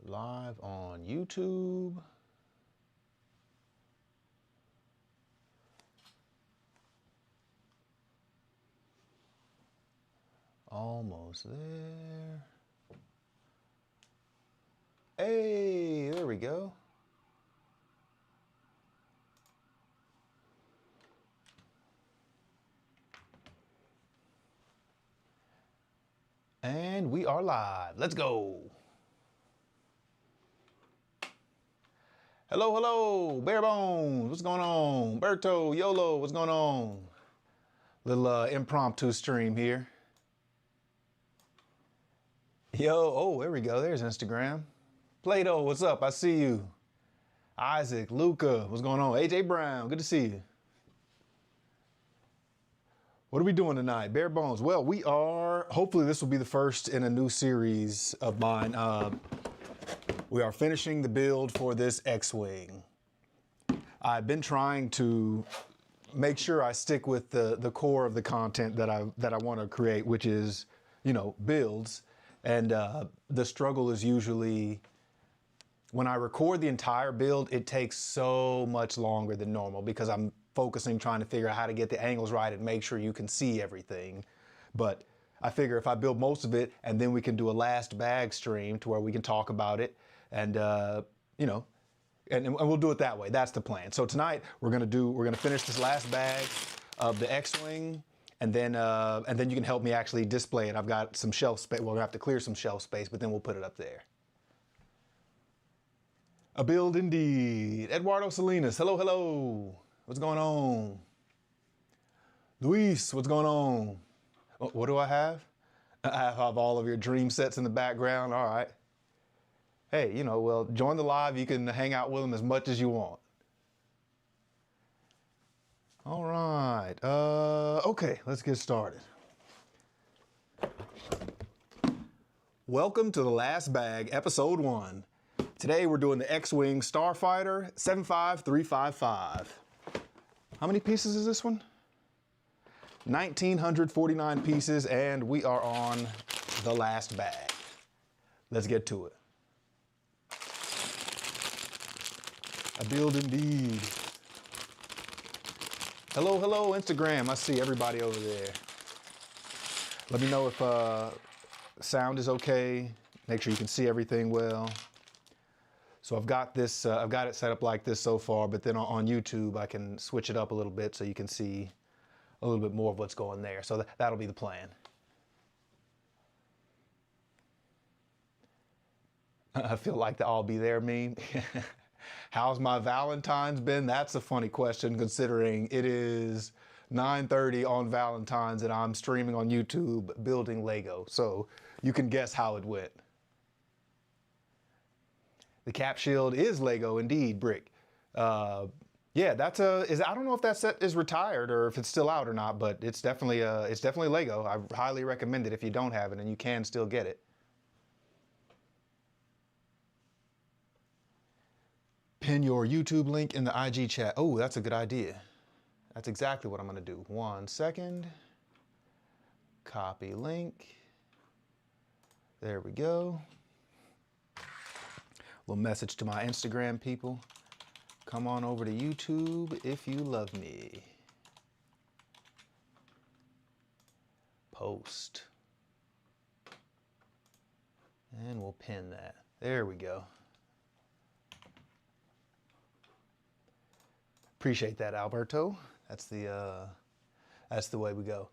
Live on YouTube. Almost there. Hey, there we go. And we are live. Let's go. Hello, hello, Bare Bones. What's going on? Berto, YOLO, what's going on? Little impromptu stream here. Yo, oh, there we go. There's Instagram. Plato, what's up? I see you. Isaac, Luca, what's going on? AJ Brown, good to see you. What are we doing tonight? Bare Bones. Well, we are, hopefully this will be the first in a new series of mine. We are finishing the build for this X-Wing. I've been trying to make sure I stick with the core of the content that I want to create, which is, you know, builds. And the struggle is usually when I record the entire build, it takes so much longer than normal because I'm focusing, trying to figure out how to get the angles right and make sure you can see everything. But I figure if I build most of it and then we can do a last bag stream to where we can talk about it and, you know, and we'll do it that way. That's the plan. So tonight we're going to finish this last bag of the X-Wing and then you can help me actually display it. I've got some shelf space. We'll have to clear some shelf space, but then we'll put it up there. A build indeed. Eduardo Salinas. Hello, hello. What's going on? Luis, what's going on? What do I have? I have all of your dream sets in the background. All right. Hey, you know, well, join the live. You can hang out with them as much as you want. All right. Okay, let's get started. Welcome to the last bag, episode 1. Today we're doing the X-Wing Starfighter 75355. How many pieces is this one? 1,949 pieces, and we are on the last bag. Let's get to it. A build indeed. Hello, hello, Instagram. I see everybody over there. Let me know if sound is okay. Make sure you can see everything well. So I've got this, I've got it set up like this so far, but then on YouTube I can switch it up a little bit so you can see a little bit more of what's going there. So that'll be the plan. I feel like the "I'll be there" meme. How's my Valentine's been? That's a funny question considering it is 9:30 on Valentine's and I'm streaming on YouTube building Lego. So you can guess how it went. The cap shield is Lego indeed, Brick. Yeah, that's I don't know if that set is retired or if it's still out or not, but it's definitely Lego. I highly recommend it if you don't have it, and you can still get it. Pin your YouTube link in the IG chat. Oh, that's a good idea. That's exactly what I'm gonna do. 1 second. Copy link. There we go. Little message to my Instagram people. Come on over to YouTube if you love me. Post. And we'll pin that. There we go. Appreciate that, Alberto. That's the way we go.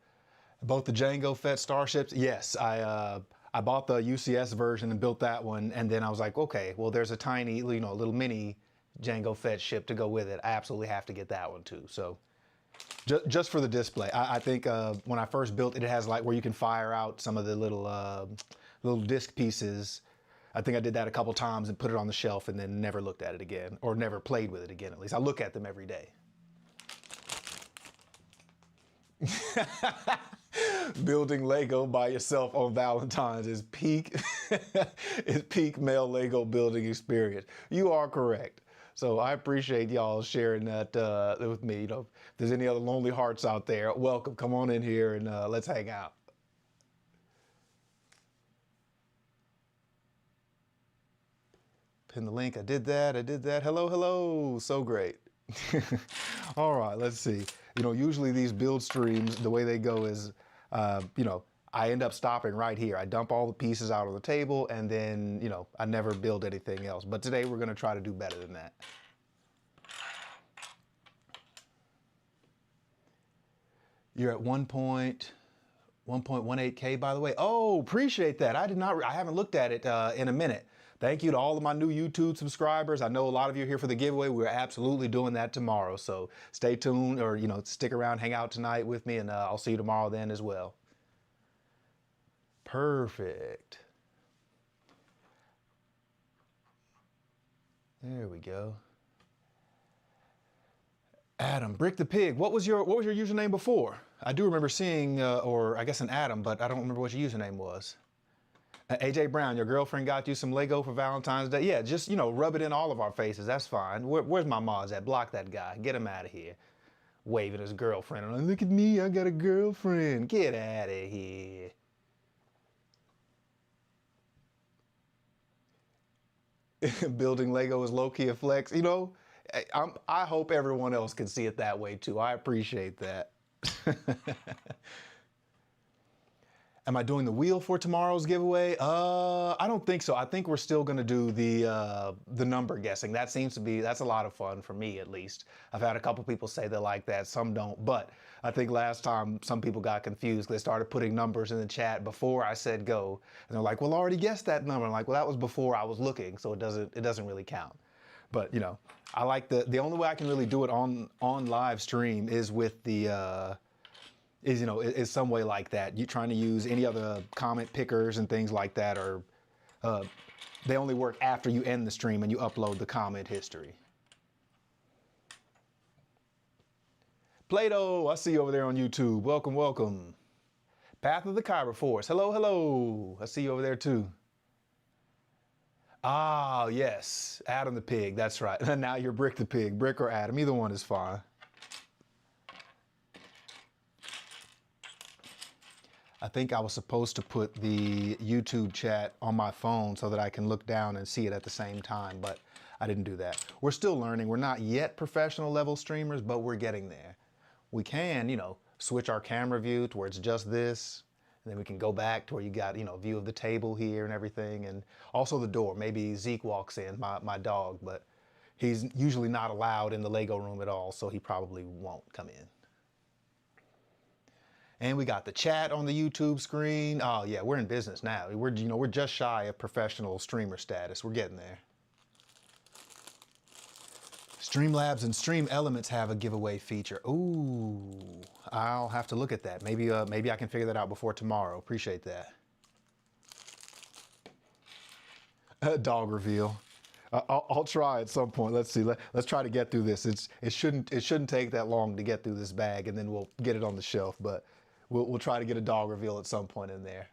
Both the Jango Fett starships, yes, I bought the UCS version and built that one, and then I was like, okay, well, there's a tiny, you know, little mini Jango Fett ship to go with it. I absolutely have to get that one too. So just for the display, I think when I first built it, it has like where you can fire out some of the little disc pieces. I think I did that a couple times and put it on the shelf and then never looked at it again, or never played with it again, at least. I look at them every day. Building Lego by yourself on Valentine's is peak male Lego building experience. You are correct. So I appreciate y'all sharing that with me. You know, if there's any other lonely hearts out there, welcome. Come on in here and let's hang out. Pin the link. I did that. Hello, hello. So great. All right, let's see. You know, usually these build streams, the way they go is, you know, I end up stopping right here. I dump all the pieces out on the table and then, you know, I never build anything else. But today we're going to try to do better than that. You're at 1.18K, by the way. Oh, appreciate that. I haven't looked at it in a minute. Thank you to all of my new YouTube subscribers. I know a lot of you are here for the giveaway. We're absolutely doing that tomorrow. So stay tuned, or, you know, stick around, hang out tonight with me, and I'll see you tomorrow then as well. Perfect. There we go. Adam, Brick the Pig. What was your username before? I do remember seeing, or I guess an Adam, but I don't remember what your username was. AJ Brown, your girlfriend got you some Lego for Valentine's Day? Yeah, just, you know, rub it in all of our faces. That's fine. Where's my mods at? Block that guy. Get him out of here. Waving his girlfriend. Like, look at me, I got a girlfriend. Get out of here. Building Lego is low-key a flex. You know, I hope everyone else can see it that way too. I appreciate that. Am I doing the wheel for tomorrow's giveaway? I don't think so. I think we're still gonna do the number guessing. That seems to be, that's a lot of fun for me at least. I've had a couple people say they like that, some don't, but I think last time some people got confused. They started putting numbers in the chat before I said go. And they're like, well, I already guessed that number. I'm like, well, that was before I was looking, so it doesn't really count. But, you know, I like the only way I can really do it on live stream is with the, you know, is some way like that. You trying to use any other comment pickers and things like that, or they only work after you end the stream and you upload the comment history. Plato, I see you over there on YouTube. Welcome, welcome. Path of the Kyber Force. Hello, hello. I see you over there too. Ah, yes. Adam the Pig. That's right. Now you're Brick the Pig. Brick or Adam. Either one is fine. I think I was supposed to put the YouTube chat on my phone so that I can look down and see it at the same time, but I didn't do that. We're still learning. We're not yet professional level streamers, but we're getting there. We can, you know, switch our camera view to where it's just this, and then we can go back to where you got, you know, view of the table here and everything, and also the door. Maybe Zeke walks in, my dog, but he's usually not allowed in the Lego room at all, so he probably won't come in. And we got the chat on the YouTube screen. Oh yeah, we're in business now. We're just shy of professional streamer status. We're getting there. Streamlabs and Stream Elements have a giveaway feature. Ooh, I'll have to look at that. Maybe I can figure that out before tomorrow. Appreciate that. Dog reveal. I'll try at some point. Let's see. Let's try to get through this. It shouldn't take that long to get through this bag, and then we'll get it on the shelf. But we'll try to get a dog reveal at some point in there.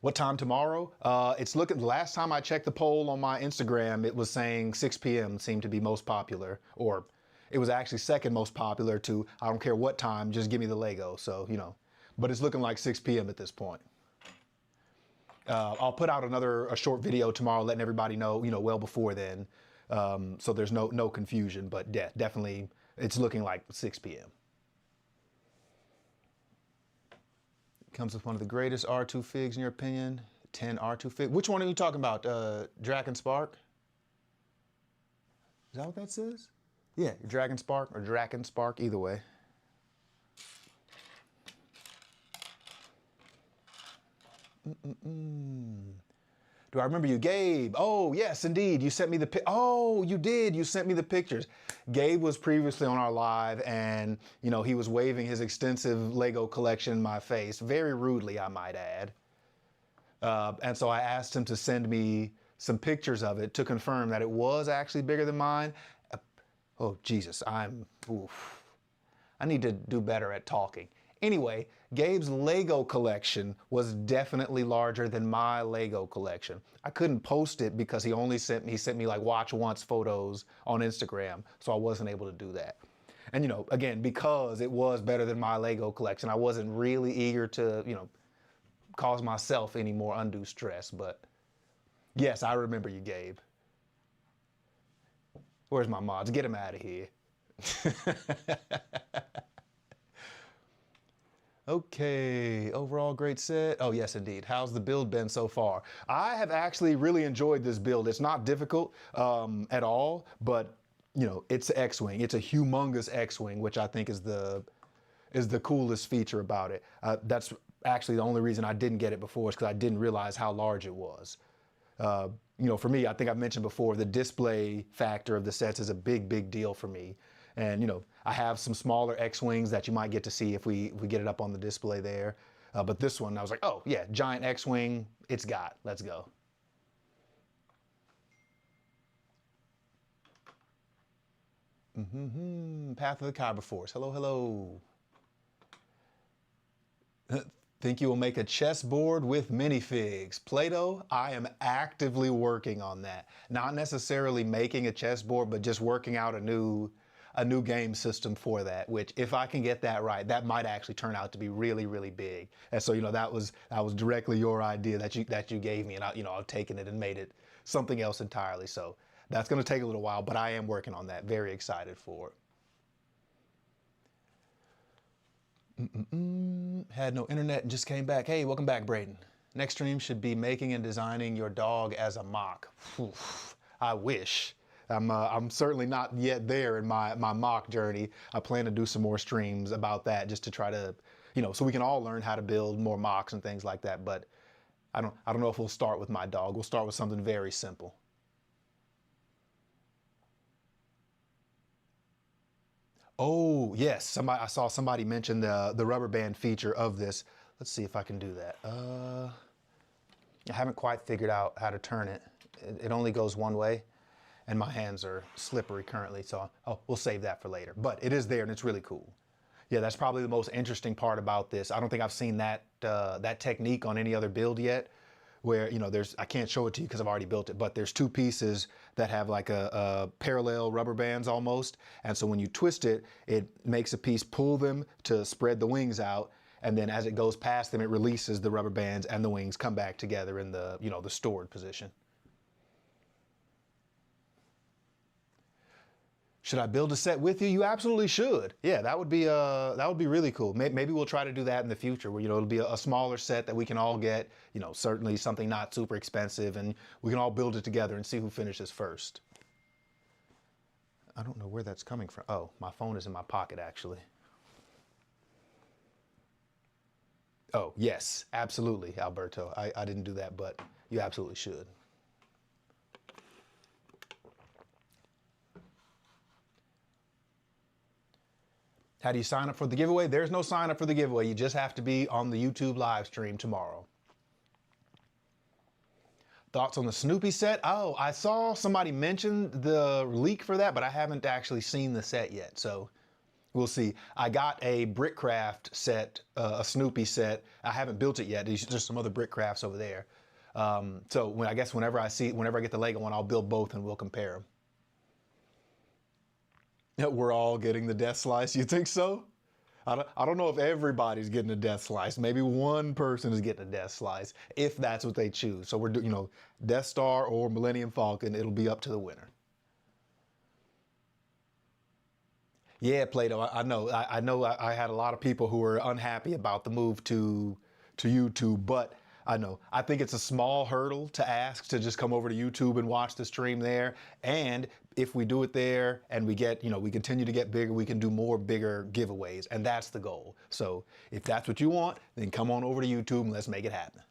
What time tomorrow? It's looking, the last time I checked the poll on my Instagram, it was saying 6 p.m. seemed to be most popular, or it was actually second most popular to, I don't care what time, just give me the Lego. So, you know, but it's looking like 6 p.m. at this point. I'll put out a short video tomorrow letting everybody know, you know, well before then. So there's no confusion, but definitely it's looking like 6 p.m. Comes with one of the greatest R2 figs in your opinion. 10 R2 fig. Which one are you talking about? Dragon Spark? Is that what that says? Yeah, Dragon Spark or Draken Spark, either way. Do I remember you? Gabe. Oh, yes, indeed. You sent me the oh, you did. You sent me the pictures. Gabe was previously on our live, and, you know, he was waving his extensive Lego collection in my face, very rudely, I might add. And so I asked him to send me some pictures of it to confirm that it was actually bigger than mine. Oh, Jesus, oof. I need to do better at talking. Anyway, Gabe's Lego collection was definitely larger than my Lego collection. I couldn't post it because he sent me like watch once photos on Instagram, so I wasn't able to do that. And, you know, again, because it was better than my Lego collection, I wasn't really eager to, you know, cause myself any more undue stress, but Yes, I remember you, Gabe. Where's my mods? Get him out of here. Okay, overall great set. Oh yes, indeed. How's the build been so far? I have actually really enjoyed this build. It's not difficult at all, but you know, it's an X-Wing. It's a humongous X-Wing, which I think is the coolest feature about it. That's actually the only reason I didn't get it before is because I didn't realize how large it was. You know, for me, I think I've mentioned before, the display factor of the sets is a big deal for me. And, you know, I have some smaller X-Wings that you might get to see if we get it up on the display there. But this one, I was like, oh, yeah, giant X-Wing, it's got. Let's go. Path of the Kyber Force. Hello, hello. Think you will make a chessboard with minifigs? Play-Doh, I am actively working on that. Not necessarily making a chessboard, but just working out a new game system for that, which if I can get that right, that might actually turn out to be really big. And so, you know, that was directly your idea that you gave me, and I've taken it and made it something else entirely. So that's going to take a little while, but I am working on that. Very excited for it. Had no internet and just came back. Hey, welcome back, Braden. Next stream should be making and designing your dog as a mock. I wish. I'm certainly not yet there in my mock journey. I plan to do some more streams about that just to try to, you know, so we can all learn how to build more mocks and things like that. But I don't know if we'll start with my dog. We'll start with something very simple. Oh, yes. I saw somebody mention the rubber band feature of this. Let's see if I can do that. I haven't quite figured out how to turn it. It only goes one way, and my hands are slippery currently, so we'll save that for later. But it is there, and it's really cool. Yeah, that's probably the most interesting part about this. I don't think I've seen that that technique on any other build yet, where, you know, I can't show it to you because I've already built it, but there's two pieces that have like a parallel rubber bands almost. And so when you twist it, it makes a piece pull them to spread the wings out. And then as it goes past them, it releases the rubber bands and the wings come back together in the, you know, the stored position. Should I build a set with you? You absolutely should. Yeah, that would be really cool. Maybe we'll try to do that in the future, where, you know, it'll be a smaller set that we can all get. You know, certainly something not super expensive, and we can all build it together and see who finishes first. I don't know where that's coming from. Oh, my phone is in my pocket actually. Oh yes, absolutely, Alberto. I didn't do that, but you absolutely should. How do you sign up for the giveaway? There's no sign up for the giveaway. You just have to be on the YouTube live stream tomorrow. Thoughts on the Snoopy set? Oh, I saw somebody mention the leak for that, but I haven't actually seen the set yet, so we'll see. I got a Brickcraft set, a Snoopy set. I haven't built it yet. There's just some other Brickcrafts over there. So I guess whenever I get the Lego one, I'll build both and we'll compare them. We're all getting the death slice. You think so? I don't know if everybody's getting a death slice. Maybe one person is getting a death slice, if that's what they choose. So we're doing, you know, Death Star or Millennium Falcon. It'll be up to the winner. Yeah, Play-Doh. I know. I had a lot of people who were unhappy about the move to YouTube, but I know. I think it's a small hurdle to ask to just come over to YouTube and watch the stream there. And if we do it there and we get, you know, we continue to get bigger, we can do more bigger giveaways. And that's the goal. So if that's what you want, then come on over to YouTube and let's make it happen.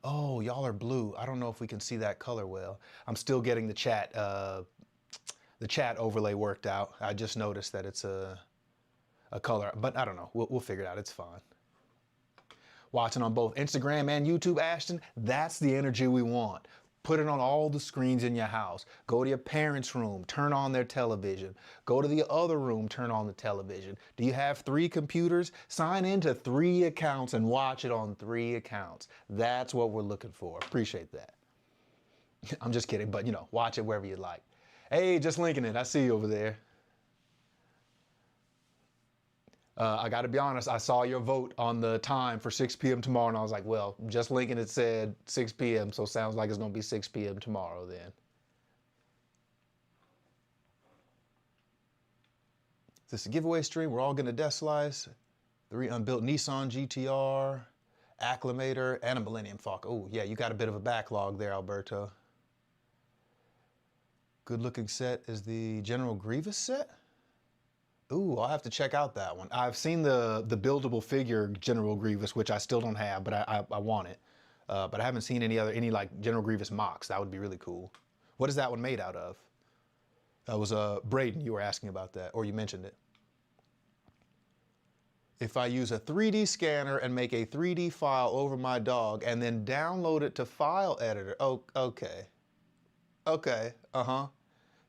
Oh, y'all are blue. I don't know if we can see that color well. I'm still getting the chat overlay worked out. I just noticed that it's a color, but I don't know. We'll figure it out. It's fine. Watching on both Instagram and YouTube, Ashton, that's the energy we want. Put it on all the screens in your house. Go to your parents' room, turn on their television. Go to the other room, turn on the television. Do you have 3 computers? Sign into 3 accounts and watch it on 3 accounts. That's what we're looking for. Appreciate that. I'm just kidding, but, you know, watch it wherever you like. Hey, just linking it. I see you over there. I got to be honest, I saw your vote on the time for 6 p.m. tomorrow, and I was like, well, just linking it said 6 p.m., so sounds like it's going to be 6 p.m. tomorrow then. Is this a giveaway stream? We're all going to desk slice. 3 unbuilt Nissan GTR, Acclimator, and a Millennium Falcon. Oh, yeah, you got a bit of a backlog there, Alberto. Good looking set is the General Grievous set? Ooh, I'll have to check out that one. I've seen the buildable figure General Grievous, which I still don't have, but I want it. But I haven't seen any like General Grievous mocks. That would be really cool. What is that one made out of? That was Braden, you were asking about that, or you mentioned it. If I use a 3D scanner and make a 3D file over my dog and then download it to file editor. Oh, okay. Okay,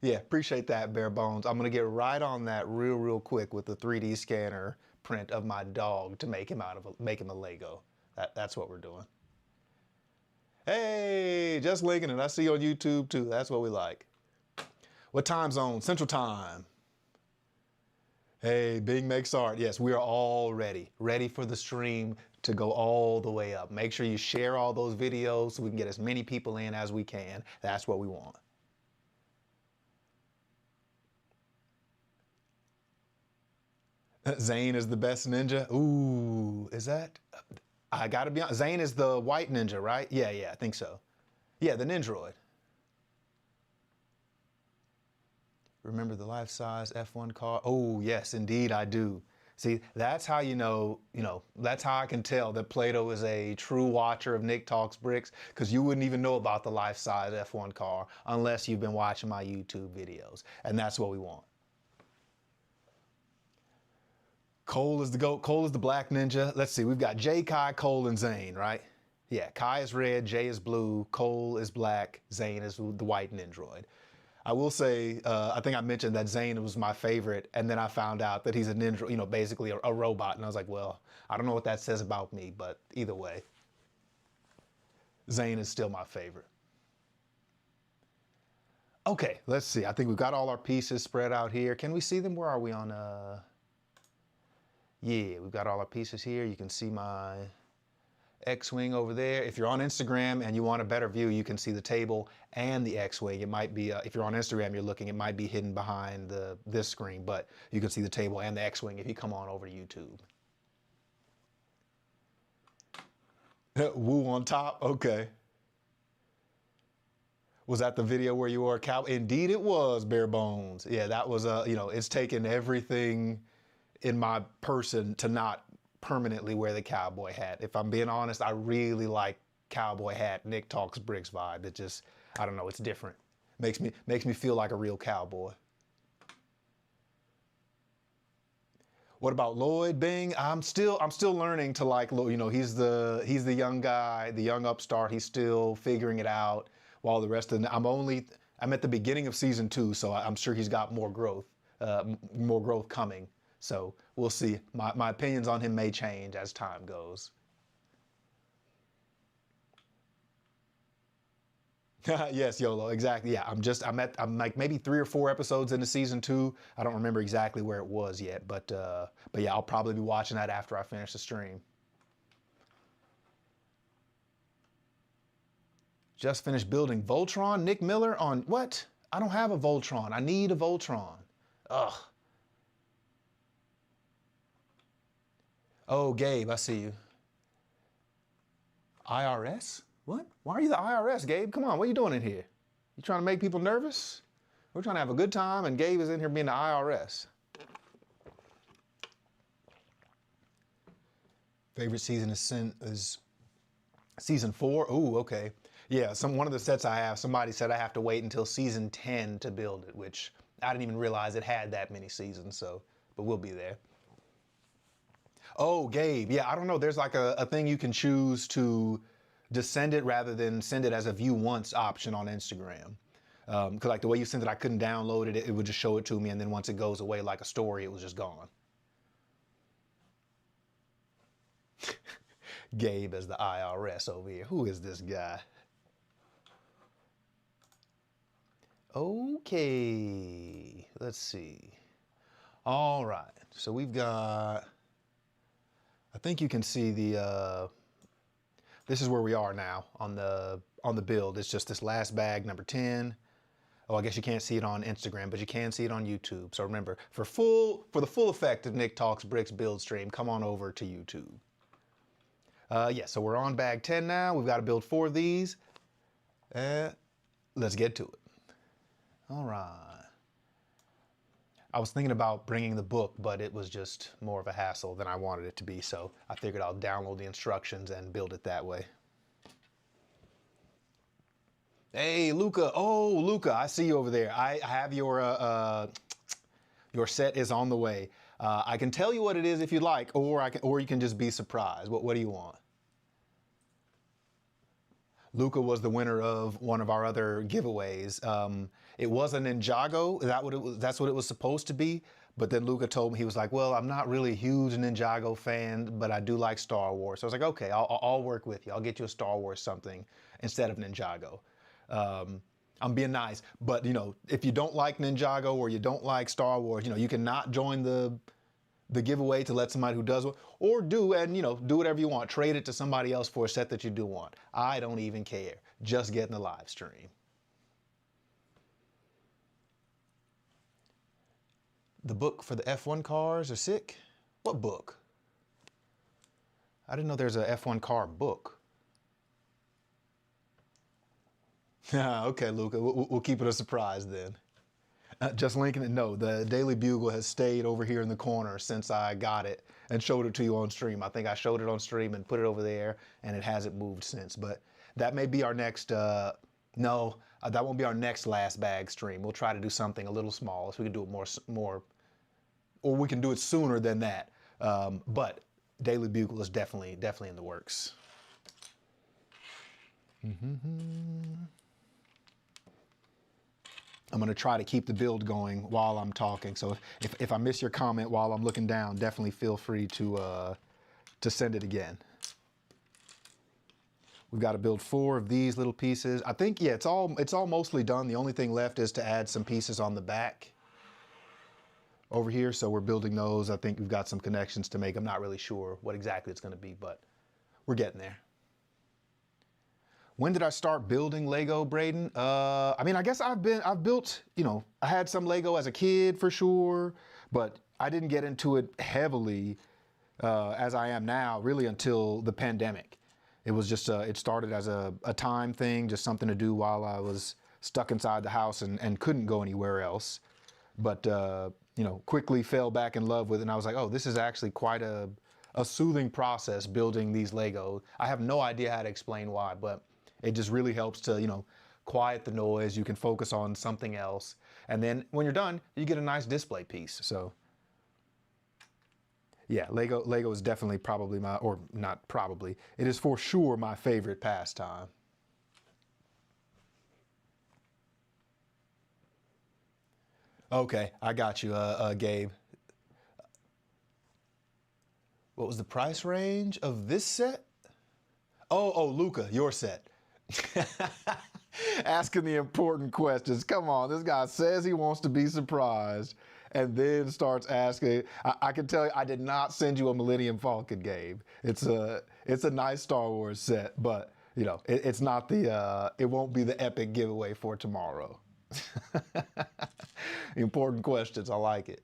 yeah, appreciate that, Bare Bones. I'm gonna get right on that real quick with the 3D scanner print of my dog to make him a Lego. That's what we're doing. Hey, just linking it. I see you on YouTube too. That's what we like. What time zone? Central Time. Hey, Bing makes art. Yes, we are all ready for the stream to go all the way up. Make sure you share all those videos so we can get as many people in as we can. That's what we want. Zane is the best ninja. Ooh, is that? I gotta be honest. Zane is the white ninja, right? Yeah, I think so. Yeah, the Ninjroid. Remember the life-size F1 car? Oh, yes, indeed I do. See, that's how that's how I can tell that Plato is a true watcher of Nick Talks Bricks, because you wouldn't even know about the life-size F1 car unless you've been watching my YouTube videos, and that's what we want. Cole is the GOAT. Cole is the black ninja. Let's see, we've got Jay, Kai, Cole, and Zane, right? Yeah, Kai is red, Jay is blue, Cole is black, Zane is the white Ninjroid. I will say, I think I mentioned that Zane was my favorite, and then I found out that he's a ninja, basically a robot, and I was like, well, I don't know what that says about me, but either way, Zane is still my favorite. Okay, let's see. I think we've got all our pieces spread out here. Can we see them? Where are we on? Yeah, we've got all our pieces here. You can see my X-Wing over there. If you're on Instagram and you want a better view, you can see the table and the X-Wing. It might be, if you're on Instagram, you're looking, it might be hidden behind this screen, but you can see the table and the X-Wing if you come on over to YouTube. Woo on top, okay. Was that the video where you were a cow? Indeed it was, Bare Bones. Yeah, that was, it's taken everything in my person to not permanently wear the cowboy hat. If I'm being honest, I really like cowboy hat, Nick Talks Bricks vibe. It just, I don't know, it's different. Makes me feel like a real cowboy. What about Lloyd Bing? I'm still learning to like Lloyd. He's the young guy, the young upstart. He's still figuring it out. While the rest of I'm at the beginning of season 2, so I'm sure he's got more growth coming. So we'll see. My opinions on him may change as time goes. Yes, YOLO, exactly. Yeah, I'm like maybe 3 or 4 episodes into season 2. I don't remember exactly where it was yet, but yeah, I'll probably be watching that after I finish the stream. Just finished building Voltron. Nick Miller on what? I don't have a Voltron. I need a Voltron. Ugh. Oh, Gabe, I see you. IRS? What? Why are you the IRS, Gabe? Come on, what are you doing in here? You trying to make people nervous? We're trying to have a good time, and Gabe is in here being the IRS. Favorite season is season 4? Ooh, okay. Yeah, one of the sets I have, somebody said I have to wait until season 10 to build it, which I didn't even realize it had that many seasons, but we'll be there. Oh, Gabe, yeah, I don't know. There's like a thing you can choose to descend it rather than send it as a view once option on Instagram. Because like the way you send it, I couldn't download it. It would just show it to me, and then once it goes away like a story, it was just gone. Gabe as the IRS over here. Who is this guy? Okay, let's see. All right, so we've got I think you can see the, this is where we are now on the build. It's just this last bag, number 10. Oh, I guess you can't see it on Instagram, but you can see it on YouTube. So remember, for the full effect of Nick Talks Bricks build stream, come on over to YouTube. Yeah, so we're on bag 10 now. We've got to build 4 of these. Let's get to it. All right. I was thinking about bringing the book, but it was just more of a hassle than I wanted it to be. So I figured I'll download the instructions and build it that way. Hey, Luca. Oh, Luca, I see you over there. I have your set is on the way. I can tell you what it is if you'd like, or you can just be surprised. What do you want? Luca was the winner of one of our other giveaways. It was a Ninjago. That's what it was supposed to be. But then Luca told me, he was like, well, I'm not really a huge Ninjago fan, but I do like Star Wars. So I was like, okay, I'll work with you. I'll get you a Star Wars something instead of Ninjago. I'm being nice, but you know, if you don't like Ninjago or you don't like Star Wars, you know, you can not join the giveaway to let somebody who does one, or do whatever you want. Trade it to somebody else for a set that you do want. I don't even care. Just get in the live stream. The book for the F1 cars are sick. What book? I didn't know there's a F1 car book. Okay, Luca, we'll keep it a surprise then. Just linking it. No, the Daily Bugle has stayed over here in the corner since I got it and showed it to you on stream. I think I showed it on stream and put it over there, and it hasn't moved since. But that may be our next, no, that won't be our next last bag stream. We'll try to do something a little small so we can do it more, or we can do it sooner than that. But Daily Bugle is definitely in the works. I'm going to try to keep the build going while I'm talking. So if I miss your comment while I'm looking down, definitely feel free to send it again. We've got to build 4 of these little pieces. I think, yeah, it's all mostly done. The only thing left is to add some pieces on the back over here. So we're building those. I think we've got some connections to make. I'm not really sure what exactly it's going to be, but we're getting there. When did I start building Lego, Braden? I mean, I guess I've built, you know, I had some Lego as a kid for sure, but I didn't get into it heavily as I am now, really until the pandemic. It was just, it started as a time thing, just something to do while I was stuck inside the house and couldn't go anywhere else. But, you know, quickly fell back in love with it. And I was like, oh, this is actually quite a soothing process building these Lego. I have no idea how to explain why, but it just really helps to, you know, quiet the noise. You can focus on something else. And then when you're done, you get a nice display piece. So yeah, Lego is definitely probably my, or not probably, it is for sure my favorite pastime. Okay, I got you, Gabe. What was the price range of this set? Oh, Luca, your set. Asking the important questions. Come on, this guy says he wants to be surprised and then starts asking. I can tell you, I did not send you a Millennium Falcon, Gabe. It's a nice Star Wars set, but you know, it's not the, it won't be the epic giveaway for tomorrow. Important questions, I like it.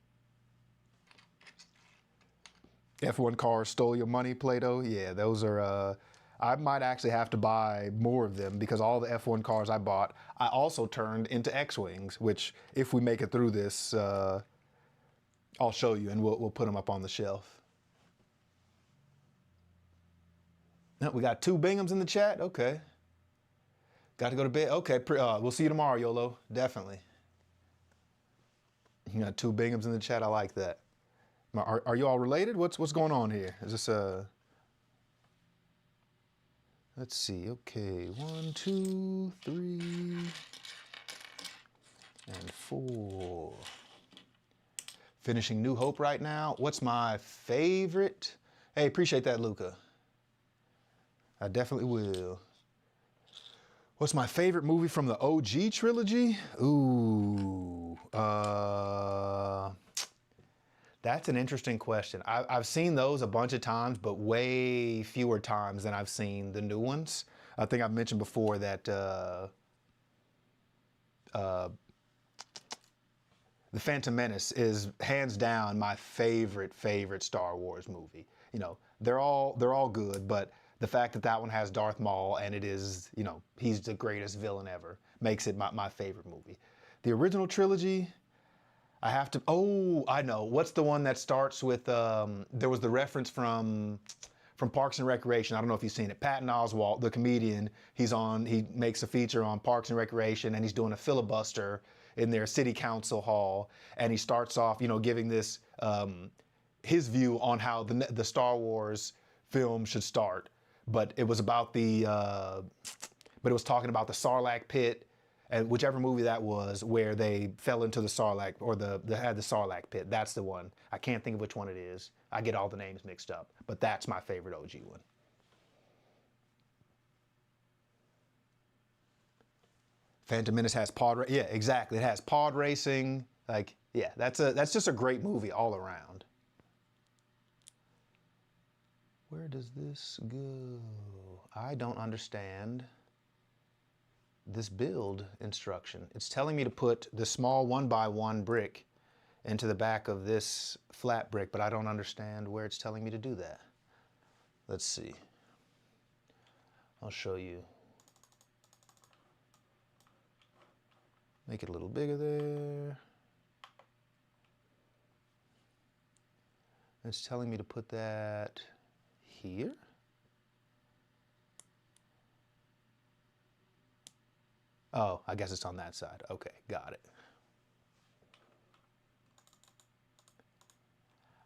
F1 cars stole your money, Plato? Yeah, those are, I might actually have to buy more of them because all the F1 cars I bought, I also turned into X-Wings, which if we make it through this, I'll show you and we'll put them up on the shelf. No, we got 2 Binghams in the chat? Okay. Got to go to bed? Okay, we'll see you tomorrow, YOLO. Definitely. You got 2 Binghams in the chat? I like that. Are you all related? What's going on here? Is this a... Let's see, okay, 1, 2, 3, and 4. Finishing New Hope right now. What's my favorite? Hey, appreciate that, Luca. I definitely will. What's my favorite movie from the OG trilogy? Ooh, That's an interesting question. I've seen those a bunch of times, but way fewer times than I've seen the new ones. I think I've mentioned before that The Phantom Menace is hands down my favorite Star Wars movie. You know, they're all good, but the fact that that one has Darth Maul and it is, you know, he's the greatest villain ever makes it my favorite movie. The original trilogy, I have to. Oh, I know. What's the one that starts with? There was the reference from Parks and Recreation. I don't know if you've seen it. Patton Oswalt, the comedian, he makes a feature on Parks and Recreation, and he's doing a filibuster in their city council hall, and he starts off, you know, giving this his view on how the Star Wars film should start. But it was about but it was talking about the Sarlacc pit, and whichever movie that was, where they fell into the Sarlacc, or they had the Sarlacc pit. That's the one. I can't think of which one it is. I get all the names mixed up, but that's my favorite OG one. Phantom Menace has yeah, exactly. It has pod racing. Like, yeah, that's just a great movie all around. Where does this go? I don't understand this build instruction. It's telling me to put the small 1x1 brick into the back of this flat brick, but I don't understand where it's telling me to do that. Let's see. I'll show you. Make it a little bigger there. It's telling me to put that here. Oh, I guess it's on that side. Okay, got it.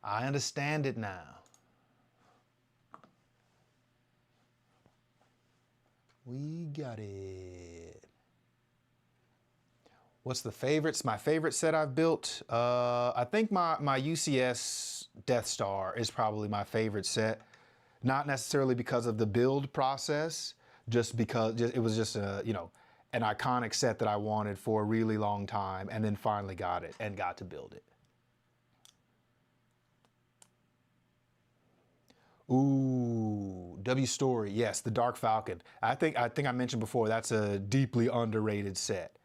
I understand it now. We got it. What's the favorites? My favorite set I've built? I think my UCS Death Star is probably my favorite set. Not necessarily because of the build process, just because it was just a, you know, an iconic set that I wanted for a really long time, and then finally got it and got to build it. Ooh, W Story, yes, the Dark Falcon. I think I mentioned before, that's a deeply underrated set.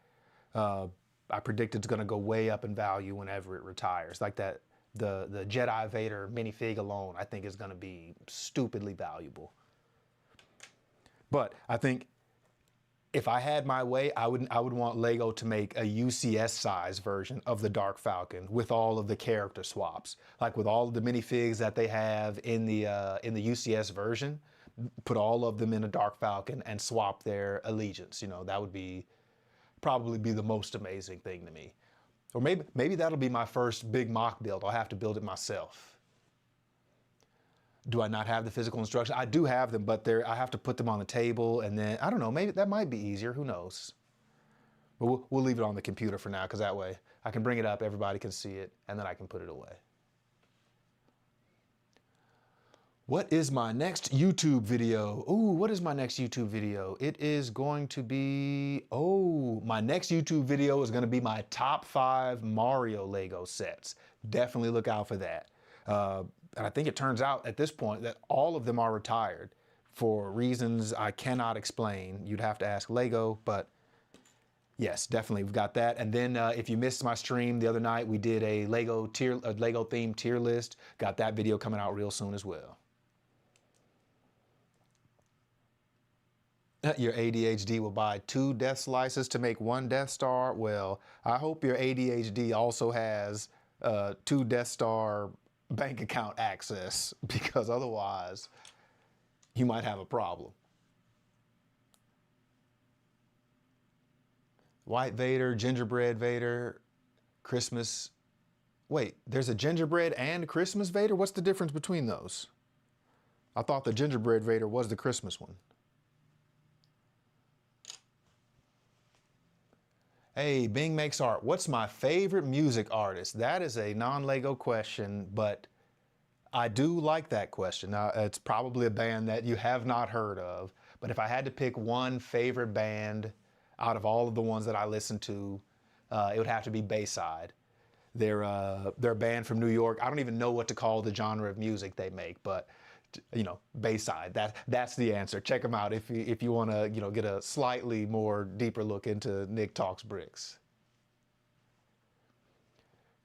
I predict it's going to go way up in value whenever it retires. Like that, the Jedi Vader minifig alone, I think is going to be stupidly valuable. But I think if I had my way, I would want Lego to make a UCS size version of the Dark Falcon with all of the character swaps, like with all of the minifigs that they have in the UCS version. Put all of them in a Dark Falcon and swap their allegiance. You know, that would probably be the most amazing thing to me. Or maybe that'll be my first big mock build. I'll have to build it myself. Do I not have the physical instructions? I do have them, but I have to put them on the table, and then, I don't know, maybe that might be easier, who knows? But we'll leave it on the computer for now, because that way I can bring it up, everybody can see it, and then I can put it away. What is my next YouTube video? Ooh, what is my next YouTube video? It is going to be, my next YouTube video is going to be my top 5 Mario Lego sets. Definitely look out for that. And I think it turns out at this point that all of them are retired for reasons I cannot explain. You'd have to ask Lego, but yes, definitely we've got that. And then if you missed my stream the other night, we did a Lego themed tier list. Got that video coming out real soon as well. Your ADHD will buy 2 Death Slices to make 1 Death Star. Well, I hope your ADHD also has 2 Death Star bank account access, because otherwise you might have a problem. White Vader, gingerbread Vader, Christmas. Wait, there's a gingerbread and Christmas Vader? What's the difference between those? I thought the gingerbread Vader was the Christmas one. Hey, Bing Makes Art. What's my favorite music artist? That is a non-Lego question, but I do like that question. Now, it's probably a band that you have not heard of, but if I had to pick one favorite band out of all of the ones that I listen to, it would have to be Bayside. They're a band from New York. I don't even know what to call the genre of music they make, but you know, Bayside. That's the answer. Check them out if you want to, you know, get a slightly more deeper look into Nick Talks Bricks.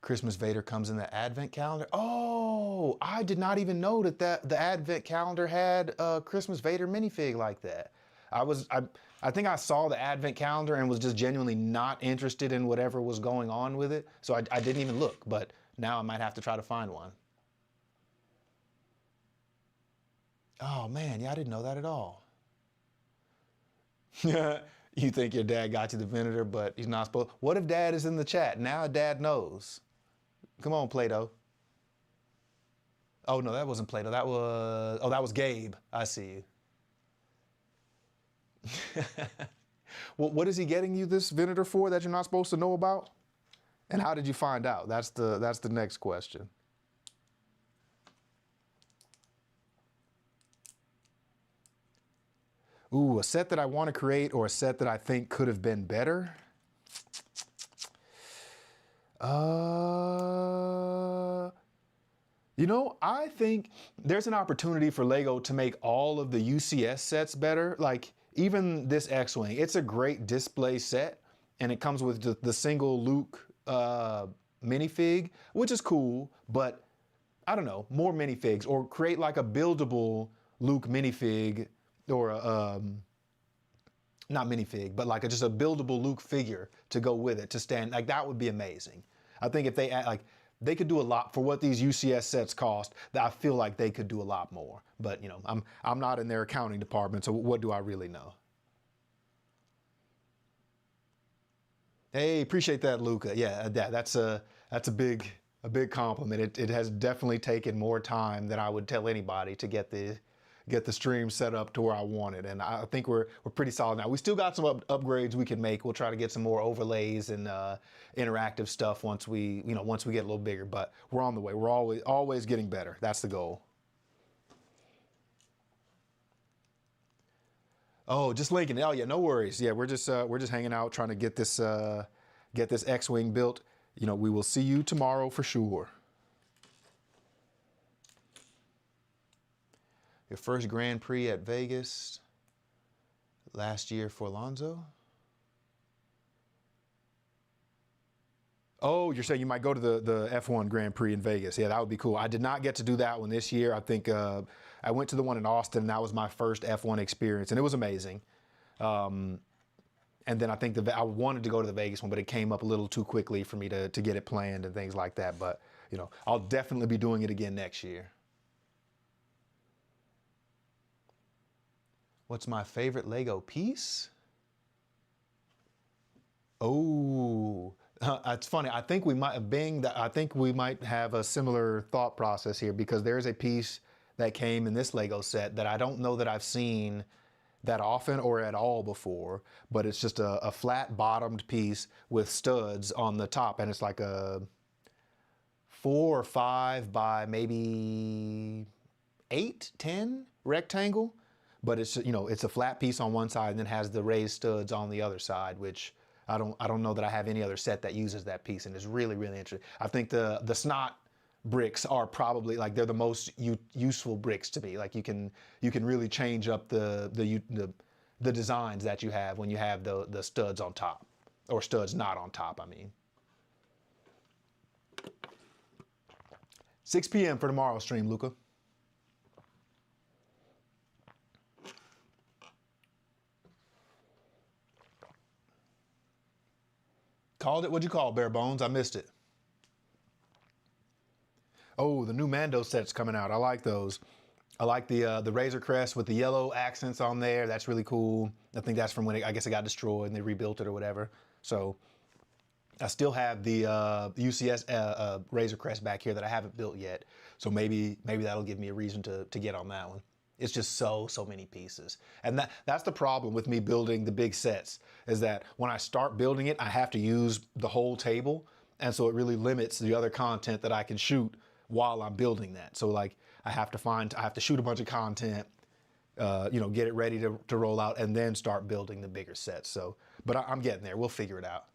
Christmas Vader comes in the Advent calendar. Oh, I did not even know that the Advent calendar had a Christmas Vader minifig like that. I think I saw the Advent calendar and was just genuinely not interested in whatever was going on with it. So I didn't even look, but now I might have to try to find one. Oh man, yeah, I didn't know that at all. You think your dad got you the Venator, but he's not supposed. What if dad is in the chat? Now dad knows. Come on, Plato. Oh no, that wasn't Plato. That was Gabe. I see you. Well, what is he getting you this Venator for that you're not supposed to know about? And how did you find out? That's the next question. Ooh, a set that I want to create or a set that I think could have been better? You know, I think there's an opportunity for Lego to make all of the UCS sets better. Like even this X-Wing, it's a great display set and it comes with the single Luke minifig, which is cool, but I don't know, more minifigs or create like a buildable Luke minifig or not minifig, but like just a buildable Luke figure to go with it to stand. Like that would be amazing. I think if they like they could do a lot for what these UCS sets cost. That I feel like they could do a lot more. But you know, I'm not in their accounting department, so what do I really know? Hey, appreciate that, Luca. Yeah, that's a big compliment. It has definitely taken more time than I would tell anybody to get the stream set up to where I want it, and I think we're pretty solid now. We still got some upgrades we can make. We'll try to get some more overlays and interactive stuff once we get a little bigger. But we're on the way. We're always getting better. That's the goal. Oh, just linking. Oh yeah, no worries. Yeah, we're just hanging out trying to get this X-Wing built. You know, we will see you tomorrow for sure. Your first Grand Prix at Vegas last year for Alonso? Oh, you're saying you might go to the F1 Grand Prix in Vegas. Yeah, that would be cool. I did not get to do that one this year. I think I went to the one in Austin, and that was my first F1 experience, and it was amazing. And then I think I wanted to go to the Vegas one, but it came up a little too quickly for me to get it planned and things like that. But, you know, I'll definitely be doing it again next year. What's my favorite Lego piece? Oh, it's funny. I think we might have a similar thought process here because there's a piece that came in this Lego set that I don't know that I've seen that often or at all before, but it's just a flat bottomed piece with studs on the top, and it's like a 4 or 5 by maybe 8, 10 rectangle. But it's, you know, it's a flat piece on one side and then has the raised studs on the other side, which I don't know that I have any other set that uses that piece, and it's really, really interesting. I think the snot bricks are probably like they're the most useful bricks to me. Like you can really change up the designs that you have when you have the studs on top, or studs not on top, I mean. 6 p.m. for tomorrow's stream, Luca. Called it? What'd you call it, Bare Bones? I missed it. Oh, the new Mando set's coming out. I like those. I like the Razor Crest with the yellow accents on there. That's really cool. I think that's from when I guess it got destroyed and they rebuilt it or whatever. So I still have the UCS Razor Crest back here that I haven't built yet. So maybe that'll give me a reason to get on that one. It's just so many pieces. And that's the problem with me building the big sets, is that when I start building it, I have to use the whole table. And so it really limits the other content that I can shoot while I'm building that. So like I have to shoot a bunch of content, get it ready to roll out and then start building the bigger sets. So, but I'm getting there. We'll figure it out.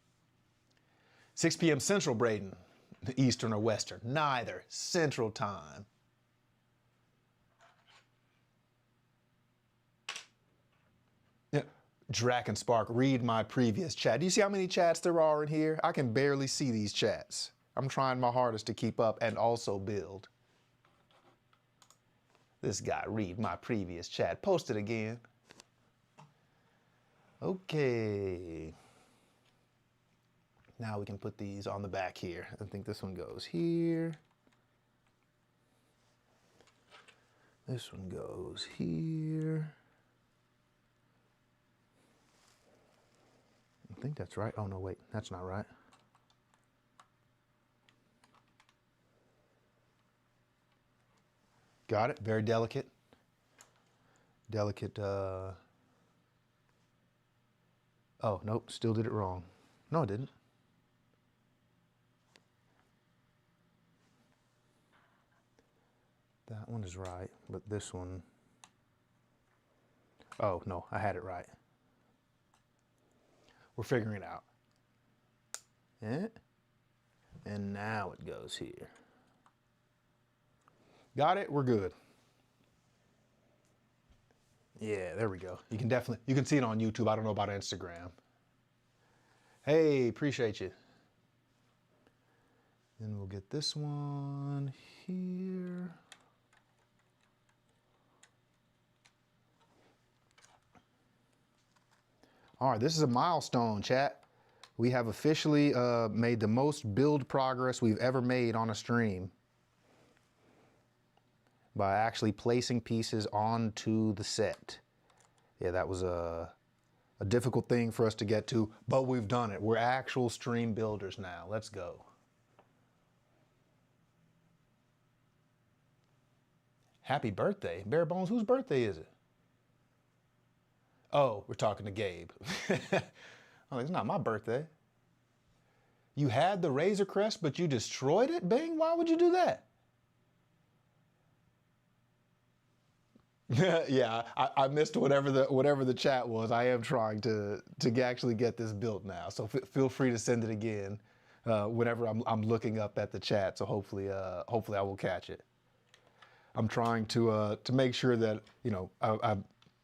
6 p.m. Central, Braden. Eastern or Western? Neither. Central time. Yeah. Drac and Spark, read my previous chat. Do you see how many chats there are in here? I can barely see these chats. I'm trying my hardest to keep up and also build. This guy, read my previous chat. Post it again. Okay. Now we can put these on the back here. I think this one goes here. This one goes here. I think that's right. Oh no, wait, that's not right. Got it, very delicate. Delicate, oh, nope, still did it wrong. No, I didn't. That one is right, but this one, oh no, I had it right. We're figuring it out. Yeah. And now it goes here. Got it, we're good. Yeah, there we go. You can definitely, you can see it on YouTube. I don't know about Instagram. Hey, appreciate you. Then we'll get this one here. All right, this is a milestone, chat. We have officially made the most build progress we've ever made on a stream by actually placing pieces onto the set. Yeah, that was a difficult thing for us to get to, but we've done it. We're actual stream builders now. Let's go. Happy birthday. Bare Bones, whose birthday is it? Oh, we're talking to Gabe. Oh, it's not my birthday. You had the Razor Crest, but you destroyed it? Bing, why would you do that? Yeah, I missed whatever the chat was. I am trying to actually get this built now. So feel free to send it again whenever I'm looking up at the chat. So hopefully I will catch it. I'm trying to make sure that, you know, I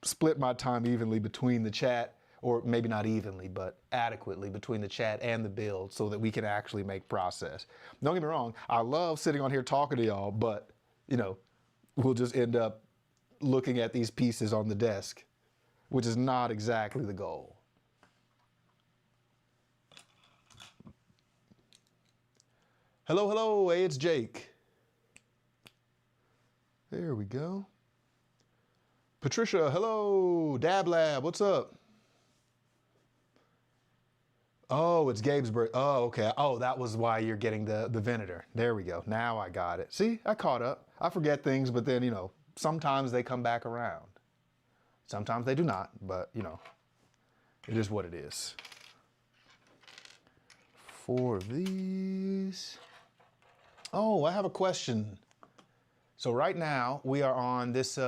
split my time evenly between the chat, or maybe not evenly, but adequately between the chat and the build so that we can actually make process. Don't get me wrong, I love sitting on here talking to y'all, but, you know, we'll just end up looking at these pieces on the desk, which is not exactly the goal. Hello, hello, hey, it's Jake. There we go. Patricia, hello. Dab Lab, what's up? Oh, it's Gabe's birthday. Oh, okay. Oh, that was why you're getting the Venator. There we go. Now I got it. See, I caught up. I forget things, but then, you know, sometimes they come back around. Sometimes they do not, but, you know, it is what it is. 4 of these. Oh, I have a question. So right now we are on this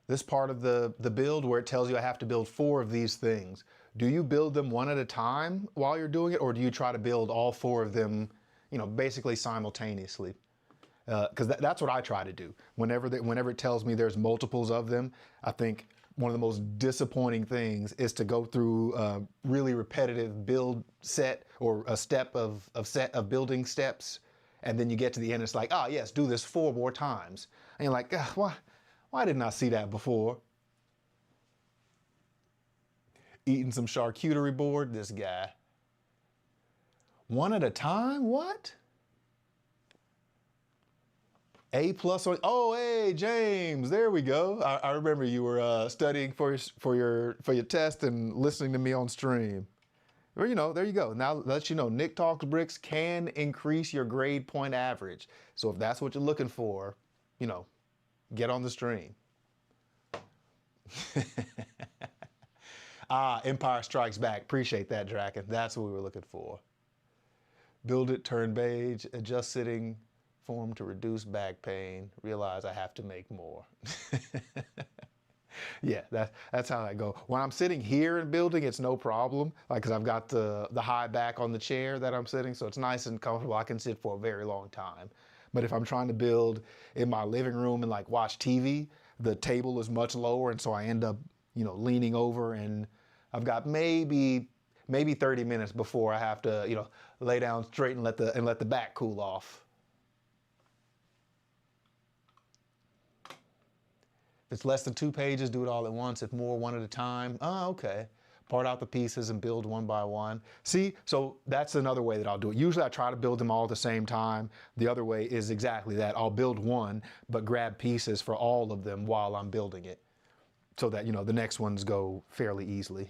this part of the build where it tells you I have to build 4 of these things. Do you build them one at a time while you're doing it, or do you try to build all 4 of them, you know, basically simultaneously? Because that's what I try to do. Whenever it tells me there's multiples of them, I think one of the most disappointing things is to go through a really repetitive build set or a step of building steps, and then you get to the end, it's like, ah, yes, do this 4 more times. And you're like, why didn't I see that before? Eating some charcuterie board, this guy. 1 at a time, what? A plus, oh, hey, James, there we go. I remember you were studying for your test and listening to me on stream. Well, you know, there you go. Now, let you know, Nick Talks Bricks can increase your grade point average. So if that's what you're looking for, you know, get on the stream. Empire Strikes Back. Appreciate that, Draken. That's what we were looking for. Build it, turn beige, adjust sitting form to reduce back pain. Realize I have to make more. Yeah, that's how that go. When I'm sitting here and building, it's no problem. Like, cause I've got the high back on the chair that I'm sitting, so it's nice and comfortable. I can sit for a very long time. But if I'm trying to build in my living room and like watch TV, the table is much lower, and so I end up, leaning over, and I've got maybe 30 minutes before I have to, lay down straight and let the back cool off. If it's less than 2 pages, do it all at once. If more, one at a time. Oh, okay. Part out the pieces and build one by one. See, so that's another way that I'll do it. Usually I try to build them all at the same time. The other way is exactly that. I'll build one, but grab pieces for all of them while I'm building it, so that, the next ones go fairly easily.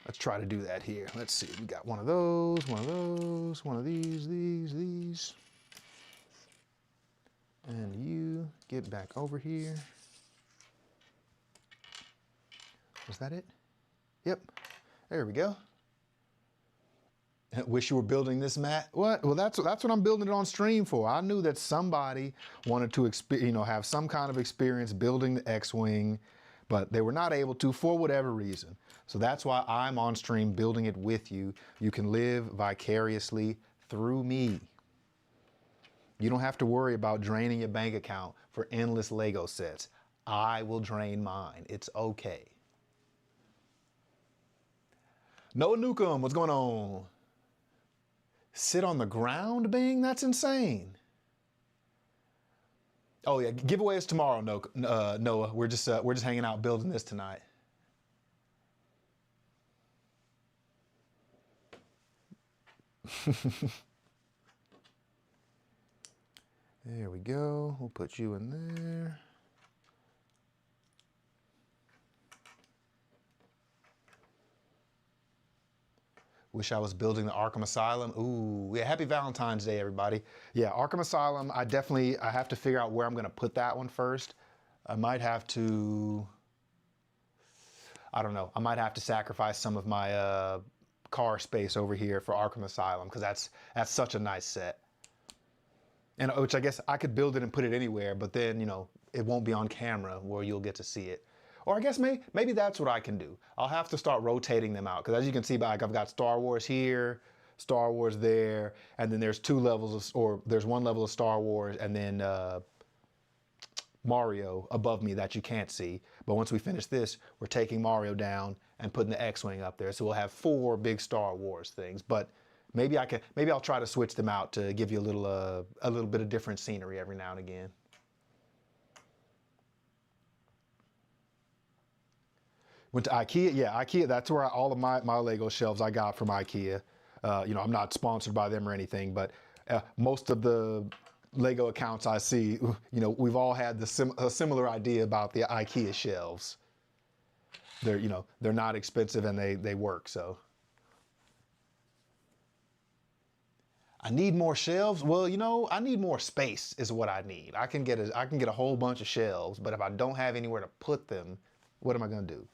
Let's try to do that here. Let's see, we got one of those, one of these. And you get back over here. Was that it? Yep, there we go. Wish you were building this, Matt. What? Well, that's what I'm building it on stream for. I knew that somebody wanted to have some kind of experience building the X-Wing, but they were not able to for whatever reason. So that's why I'm on stream building it with you. You can live vicariously through me. You don't have to worry about draining your bank account for endless Lego sets. I will drain mine. It's okay. Noah Newcomb, what's going on? Sit on the ground, Bing? That's insane. Oh yeah, giveaway is tomorrow, Noah. We're just hanging out building this tonight. There we go. We'll put you in there. Wish I was building the Arkham Asylum. Ooh, yeah, happy Valentine's Day, everybody. Yeah, Arkham Asylum, I have to figure out where I'm gonna put that one first. I might have to, I don't know, I might have to sacrifice some of my car space over here for Arkham Asylum, because that's such a nice set. And which I guess I could build it and put it anywhere, but then, it won't be on camera where you'll get to see it. Or I guess maybe that's what I can do. I'll have to start rotating them out, because as you can see, like, I've got Star Wars here, Star Wars there, and then there's there's one level of Star Wars, and then Mario above me that you can't see. But once we finish this, we're taking Mario down and putting the X-Wing up there. So we'll have 4 big Star Wars things. But maybe I'll try to switch them out to give you a little bit of different scenery every now and again. Went to IKEA. Yeah, IKEA. That's where all of my Lego shelves I got from IKEA. I'm not sponsored by them or anything, but most of the Lego accounts I see, we've all had a similar idea about the IKEA shelves. They're not expensive and they work. So I need more shelves. Well, I need more space is what I need. I can get a whole bunch of shelves, but if I don't have anywhere to put them, what am I gonna do?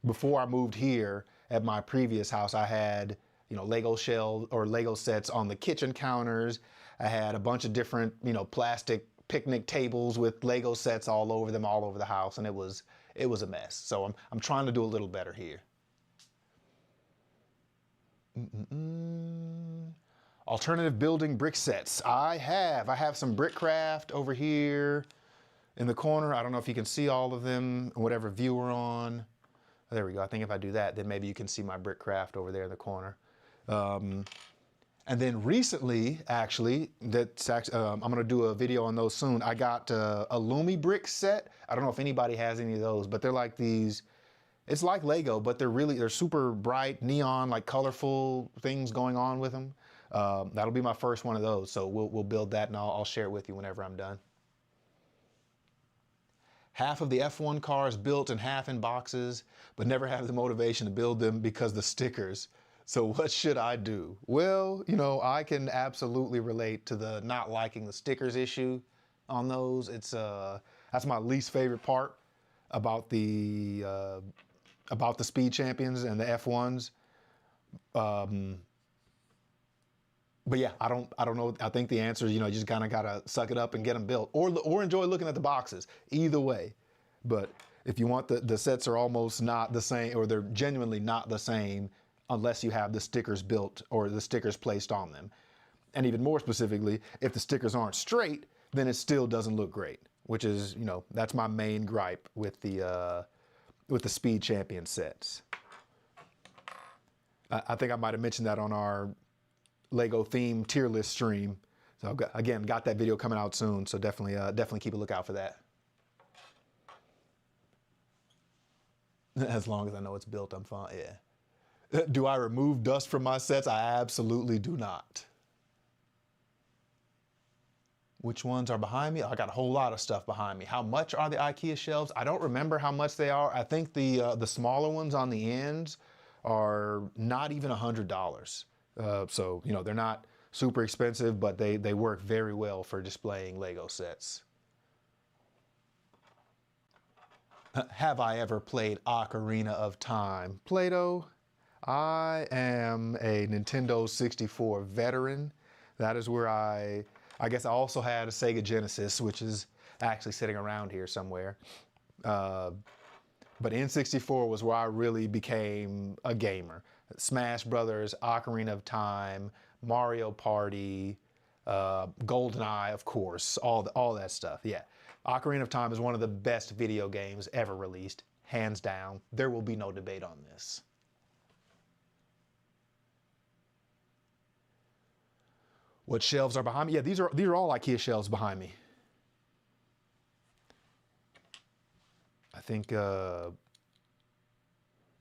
Before I moved here at my previous house, I had, Lego shelves or Lego sets on the kitchen counters. I had a bunch of different, plastic picnic tables with Lego sets all over them, all over the house, and it was a mess. So I'm trying to do a little better here. Alternative building brick sets. I have some Brickcraft over here in the corner. I don't know if you can see all of them, whatever view we're on. There we go. I think if I do that, then maybe you can see my Brickcraft over there in the corner. And then recently, actually, I'm gonna do a video on those soon. I got a Lumi brick set. I don't know if anybody has any of those, but they're like these, it's like Lego, but they're super bright, neon, like colorful things going on with them. That'll be my first one of those. So we'll build that, and I'll share it with you whenever I'm done. Half of the F1 cars built and half in boxes, but never have the motivation to build them because the stickers. So what should I do? Well, I can absolutely relate to the not liking the stickers issue on those. That's my least favorite part about the Speed Champions and the F1s. But yeah, I don't know. I think the answer is, you just kind of gotta suck it up and get them built, or enjoy looking at the boxes. Either way, but if you want the sets are almost not the same, or they're genuinely not the same, unless you have the stickers built or the stickers placed on them. And even more specifically, if the stickers aren't straight, then it still doesn't look great. Which is, that's my main gripe with the Speed Champion sets. I think I might have mentioned that on our Lego theme tier list stream. So again, got that video coming out soon. So definitely keep a lookout for that. As long as I know it's built, I'm fine. Yeah. Do I remove dust from my sets? I absolutely do not. Which ones are behind me? I got a whole lot of stuff behind me. How much are the IKEA shelves? I don't remember how much they are. I think the smaller ones on the ends are not even $100. So, they're not super expensive, but they work very well for displaying Lego sets. Have I ever played Ocarina of Time? Play-Doh? I am a Nintendo 64 veteran. That is where I guess I also had a Sega Genesis, which is actually sitting around here somewhere. But N64 was where I really became a gamer. Smash Brothers, Ocarina of Time, Mario Party, GoldenEye, of course, all that stuff. Yeah, Ocarina of Time is one of the best video games ever released, hands down. There will be no debate on this. What shelves are behind me? Yeah, these are all IKEA shelves behind me. I think,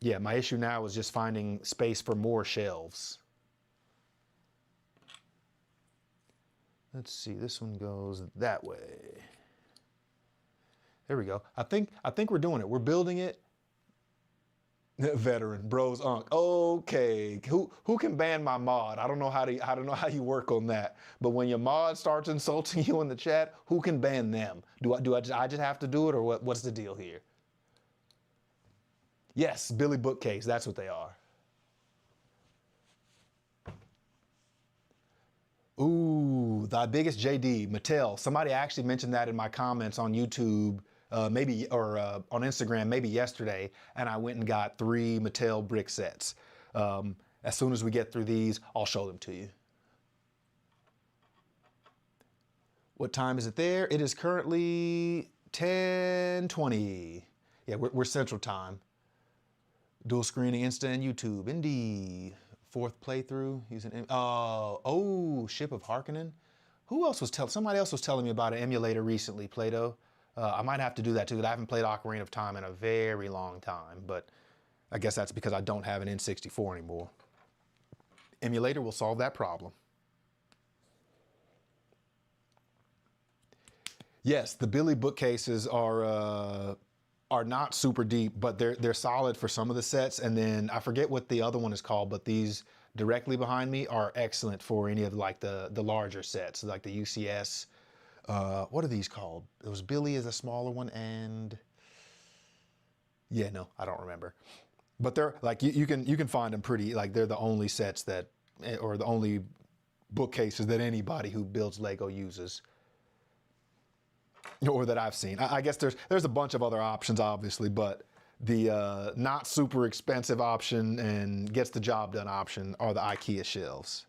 yeah, my issue now is just finding space for more shelves. Let's see, this one goes that way. There we go. I think we're doing it. We're building it. Veteran, bros, unk. Okay, who can ban my mod? I don't know how you work on that. But when your mod starts insulting you in the chat, who can ban them? Do I just have to do it, or what's the deal here? Yes, Billy Bookcase. That's what they are. Ooh, thy biggest JD, Mattel. Somebody actually mentioned that in my comments on YouTube. On Instagram, maybe yesterday, and I went and got 3 Mattel brick sets. As soon as we get through these, I'll show them to you. What time is it there? It is currently 10:20. Yeah, we're Central Time. Dual screening, Insta and YouTube. Indeed. 4th playthrough. Ship of Harkonnen. Somebody else was telling me about an emulator recently, Play-Doh. I might have to do that too, because I haven't played Ocarina of Time in a very long time, but I guess that's because I don't have an N64 anymore. Emulator will solve that problem. Yes, the Billy bookcases are not super deep, but they're solid for some of the sets, and then I forget what the other one is called, but these directly behind me are excellent for any of like the larger sets, like the UCS. What are these called? It was Billy is a smaller one, and yeah, no, I don't remember. But they're like you can find them pretty, like they're the only sets that, or the only bookcases that anybody who builds Lego uses, or that I've seen. I guess there's a bunch of other options, obviously, but the not super expensive option and gets the job done option are the IKEA shelves.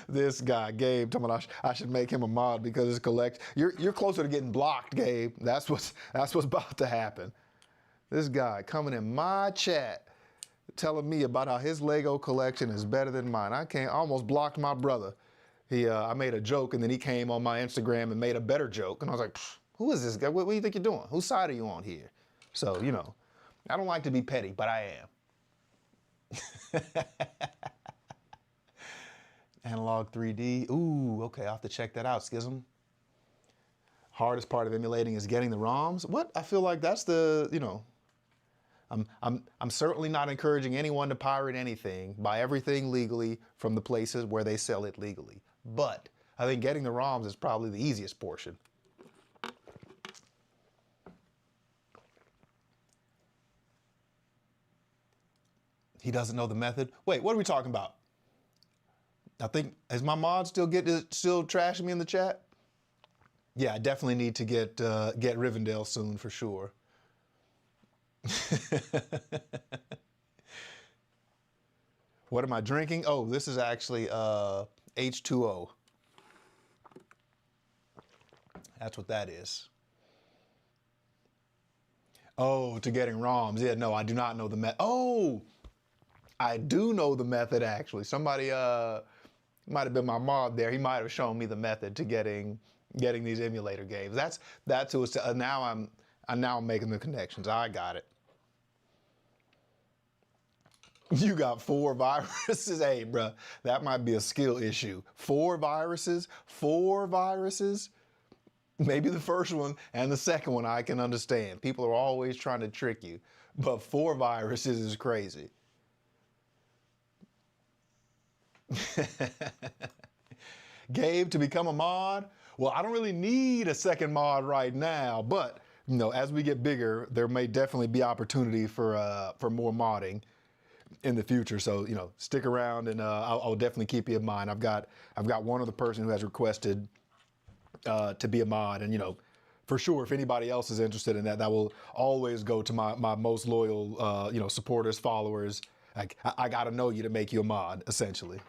This guy, Gabe, told me I should make him a mod because his collect. You're closer to getting blocked, Gabe. That's what's about to happen. This guy coming in my chat, telling me about how his Lego collection is better than mine. Almost blocked my brother. I made a joke, and then he came on my Instagram and made a better joke, and I was like, who is this guy? What do you think you're doing? Whose side are you on here? So, I don't like to be petty, but I am. Analog 3D. Ooh, okay, I'll have to check that out, Schism. Hardest part of emulating is getting the ROMs. What? I feel like that's the, I'm certainly not encouraging anyone to pirate anything, buy everything legally from the places where they sell it legally. But I think getting the ROMs is probably the easiest portion. He doesn't know the method. Wait, what are we talking about? I think, is my mod still trashing me in the chat? Yeah, I definitely need to get Rivendell soon for sure. What am I drinking? Oh, this is actually H2O. That's what that is. Oh, to getting ROMs. Yeah, no, I do not know the method. Oh, I do know the method actually. Somebody might have been my mod there. He might have shown me the method to getting these emulator games. That's who it's now I'm making the connections. I got it. You got 4 viruses. Hey, bruh, that might be a skill issue. 4 viruses? 4 viruses? Maybe the first one and the second one I can understand. People are always trying to trick you. But 4 viruses is crazy. Gabe, to become a mod? Well, I don't really need a second mod right now, but you know, as we get bigger, there may definitely be opportunity for more modding in the future. So, you know, stick around and I'll definitely keep you in mind. I've got one other person who has requested to be a mod, and you know, for sure, if anybody else is interested in that, that will always go to my most loyal, you know, supporters, followers. Like, I got to know you to make you a mod, essentially.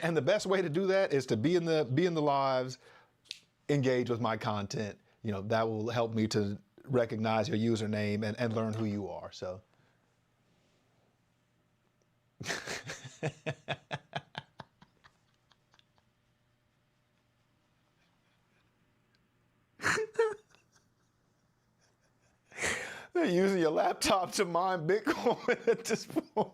And the best way to do that is to be in the lives, engage with my content. You know, that will help me to recognize your username and learn who you are. So. They're using your laptop to mine Bitcoin at this point.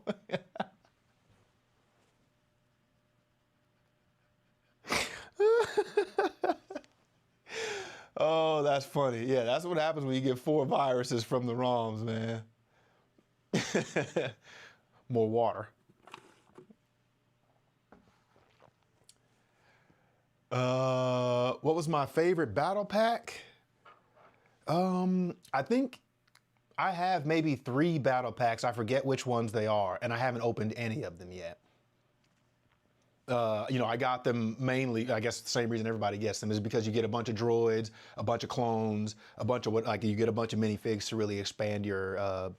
Oh, that's funny. Yeah, that's what happens when you get 4 viruses from the ROMs, man. More water. What was my favorite battle pack? I think I have maybe 3 battle packs. I forget which ones they are, and I haven't opened any of them yet. You know, I got them mainly, I guess the same reason everybody gets them is because you get a bunch of droids, a bunch of clones, a bunch of you get a bunch of minifigs to really expand your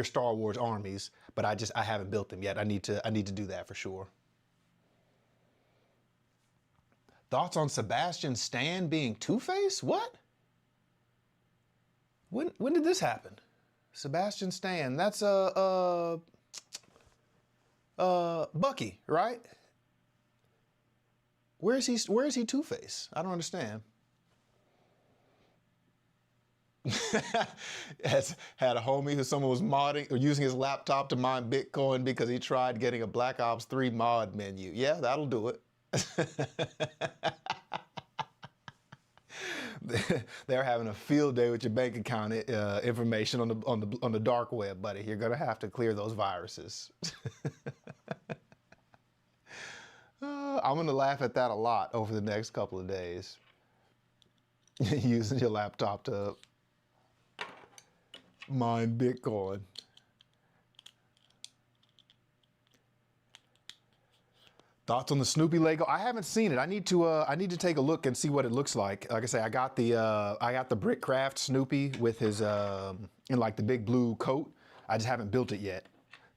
Star Wars armies. But I haven't built them yet. I need to do that for sure. Thoughts on Sebastian Stan being Two-Face? What? When did this happen? Sebastian Stan, that's Bucky, right? Where is he Two-Face? I don't understand. Had a homie who someone was modding or using his laptop to mine Bitcoin because he tried getting a Black Ops 3 mod menu. Yeah, that'll do it. They're having a field day with your bank account information on the dark web, buddy. You're gonna have to clear those viruses. I'm gonna laugh at that a lot over the next couple of days. Using your laptop to mine Bitcoin. Thoughts on the Snoopy Lego? I haven't seen it. I need to take a look and see what it looks like. Like I say, I got the Brickcraft Snoopy with his in like the big blue coat. I just haven't built it yet.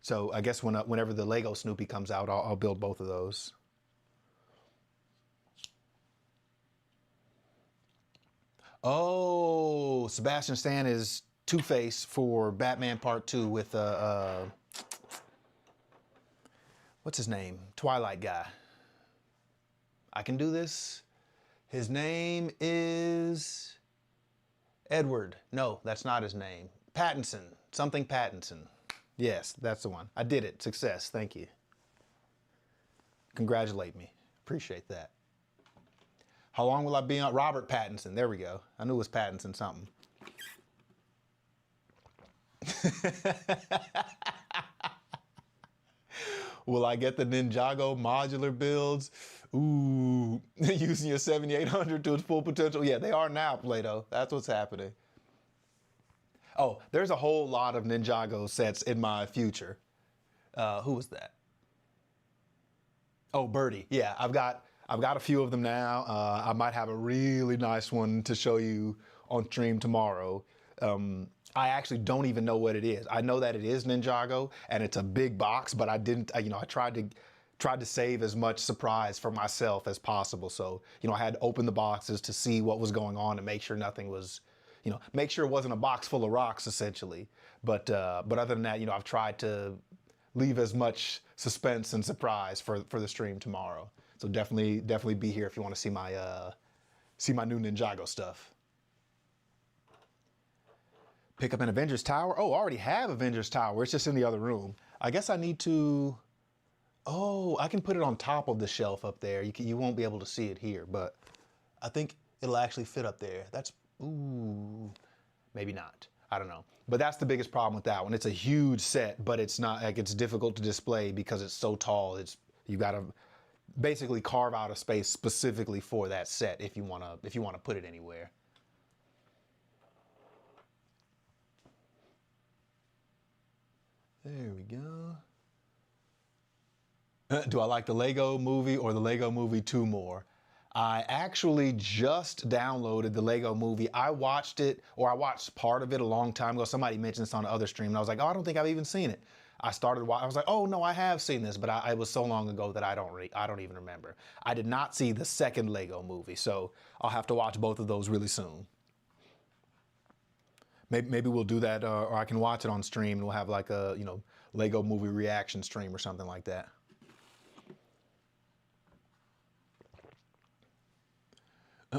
So I guess whenever the Lego Snoopy comes out, I'll build both of those. Oh, Sebastian Stan is Two-Face for Batman Part 2 with what's his name? Twilight guy. I can do this. His name is Edward. No, that's not his name. Pattinson. Something Pattinson. Yes, that's the one. I did it. Success. Thank you. Congratulate me. Appreciate that. How long will I be on? Robert Pattinson. There we go. I knew it was Pattinson something. Will I get the Ninjago modular builds? Ooh, using your 7800 to its full potential. Yeah, they are now, Plato. That's what's happening. Oh, there's a whole lot of Ninjago sets in my future. Who was that? Oh, Birdie. Yeah, I've got a few of them now. I might have a really nice one to show you on stream tomorrow. I actually don't even know what it is. I know that it is Ninjago and it's a big box, but I didn't. I tried to save as much surprise for myself as possible. So I had to open the boxes to see what was going on and make sure nothing was, make sure it wasn't a box full of rocks essentially. But other than that, I've tried to leave as much suspense and surprise for the stream tomorrow. So definitely be here if you want to see my new Ninjago stuff. Pick up an Avengers Tower. Oh, I already have Avengers Tower. It's just in the other room. I guess I need to. Oh, I can put it on top of the shelf up there. You won't be able to see it here, but I think it'll actually fit up there. Ooh, maybe not. I don't know. But that's the biggest problem with that one. It's a huge set, but it's not like it's difficult to display because it's so tall. You got to basically carve out a space specifically for that set if you want to put it anywhere. There we go. Do I like the Lego Movie or the Lego Movie 2 more? I actually just downloaded the Lego Movie. I watched it, or I watched part of it a long time ago. Somebody mentioned this on the other stream, and I was like, oh, I don't think I've even seen it. I was like, oh no, I have seen this, but it was so long ago that I don't even remember. I did not see the second Lego Movie, so I'll have to watch both of those really soon. Maybe we'll do that, or I can watch it on stream, and we'll have like a Lego Movie reaction stream or something like that.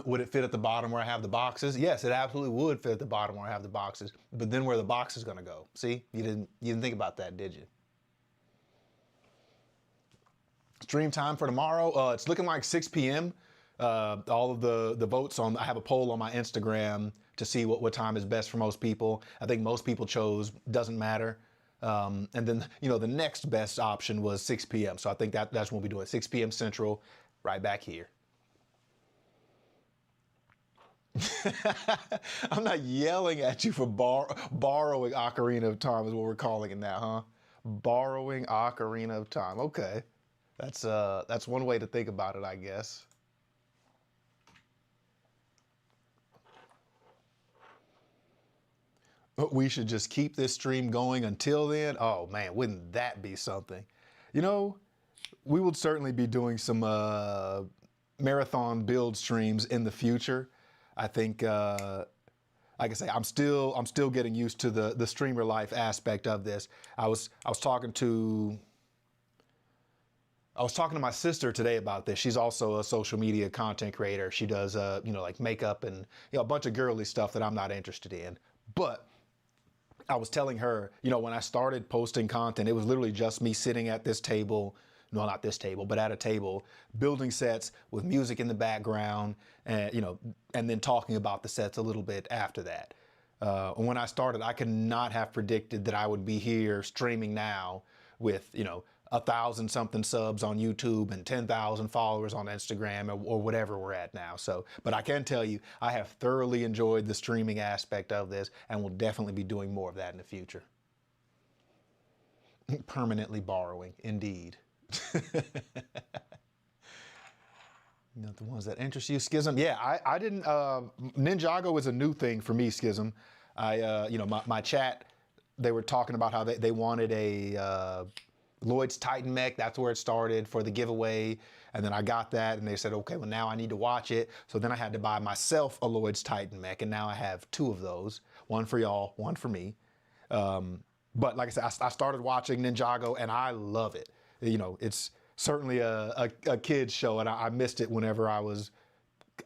Would it fit at the bottom where I have the boxes? Yes, it absolutely would fit at the bottom where I have the boxes. But then where the box is going to go? See, you didn't think about that, did you? Stream time for tomorrow. It's looking like 6 p.m. All of the votes on. I have a poll on my Instagram to see what time is best for most people. I think most people chose doesn't matter. And then the next best option was 6 p.m. So I think that's what we'll be doing. 6 p.m. Central, right back here. I'm not yelling at you for borrowing Ocarina of Time is what we're calling it now, huh? Borrowing Ocarina of Time. Okay. That's one way to think about it, I guess. We should just keep this stream going until then. Oh man, wouldn't that be something? We will certainly be doing some marathon build streams in the future. I think, like I say, I'm still getting used to the streamer life aspect of this. I was talking to my sister today about this. She's also a social media content creator. She does like makeup and a bunch of girly stuff that I'm not interested in. But I was telling her, when I started posting content, it was literally just me sitting at this table. No, not this table, but at a table, building sets with music in the background, and and then talking about the sets a little bit after that. When I started, I could not have predicted that I would be here streaming now with 1,000 something subs on YouTube and 10,000 followers on Instagram or whatever we're at now. So, but I can tell you, I have thoroughly enjoyed the streaming aspect of this, and will definitely be doing more of that in the future. Permanently borrowing, indeed. Not the ones that interest you, Schism. Yeah, I didn't. Ninjago is a new thing for me, Schism. My chat, they were talking about how they wanted a Lloyd's Titan mech. That's where it started for the giveaway, and then I got that, and they said, okay, well now I need to watch it. So then I had to buy myself a Lloyd's Titan mech, and now I have 2 of those. One for y'all, one for me. But like I said, I started watching Ninjago, and I love it. It's certainly a kid's show, and I missed it whenever I was,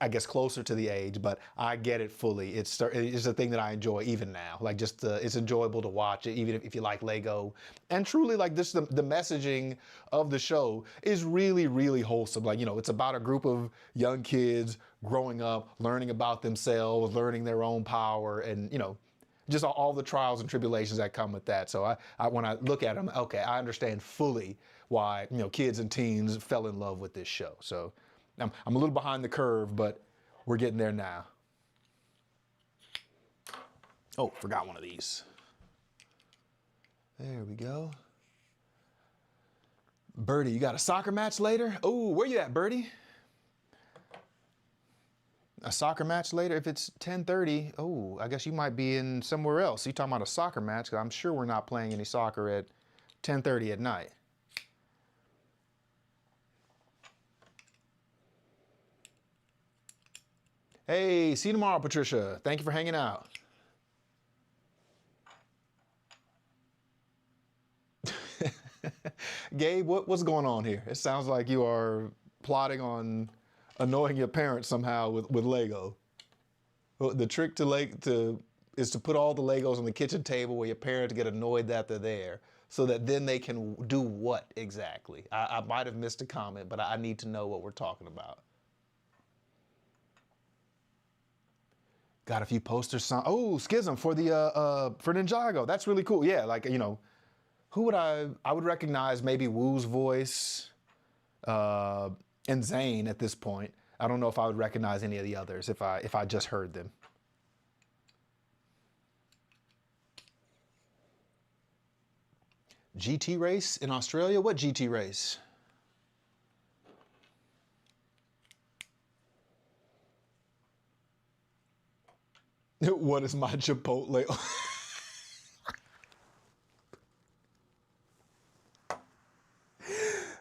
I guess, closer to the age, but I get it fully. It's a thing that I enjoy even now. Like, just it's enjoyable to watch it, even if you like Lego. And truly, like, the messaging of the show is really, really wholesome. Like, it's about a group of young kids growing up, learning about themselves, learning their own power, and, just all the trials and tribulations that come with that. So when I look at them, okay, I understand fully why kids and teens fell in love with this show. So I'm a little behind the curve, but we're getting there now. Oh, forgot one of these. There we go. Birdie, you got a soccer match later? Oh, where you at, Birdie? A soccer match later? If it's 10:30, oh, I guess you might be in somewhere else. You talking about a soccer match? Because I'm sure we're not playing any soccer at 10:30 at night. Hey, see you tomorrow, Patricia. Thank you for hanging out. Gabe, what's going on here? It sounds like you are plotting on annoying your parents somehow with Lego. Well, the trick is to put all the Legos on the kitchen table where your parents get annoyed that they're there, so that then they can do what exactly? I might have missed a comment, but I need to know what we're talking about. Got a few posters. Oh, Schism for Ninjago. That's really cool. Yeah, like, you know, who would I would recognize maybe Woo's voice and Zane at this point. I don't know if I would recognize any of the others if I just heard them. GT race in Australia? What GT race? What is my Chipotle?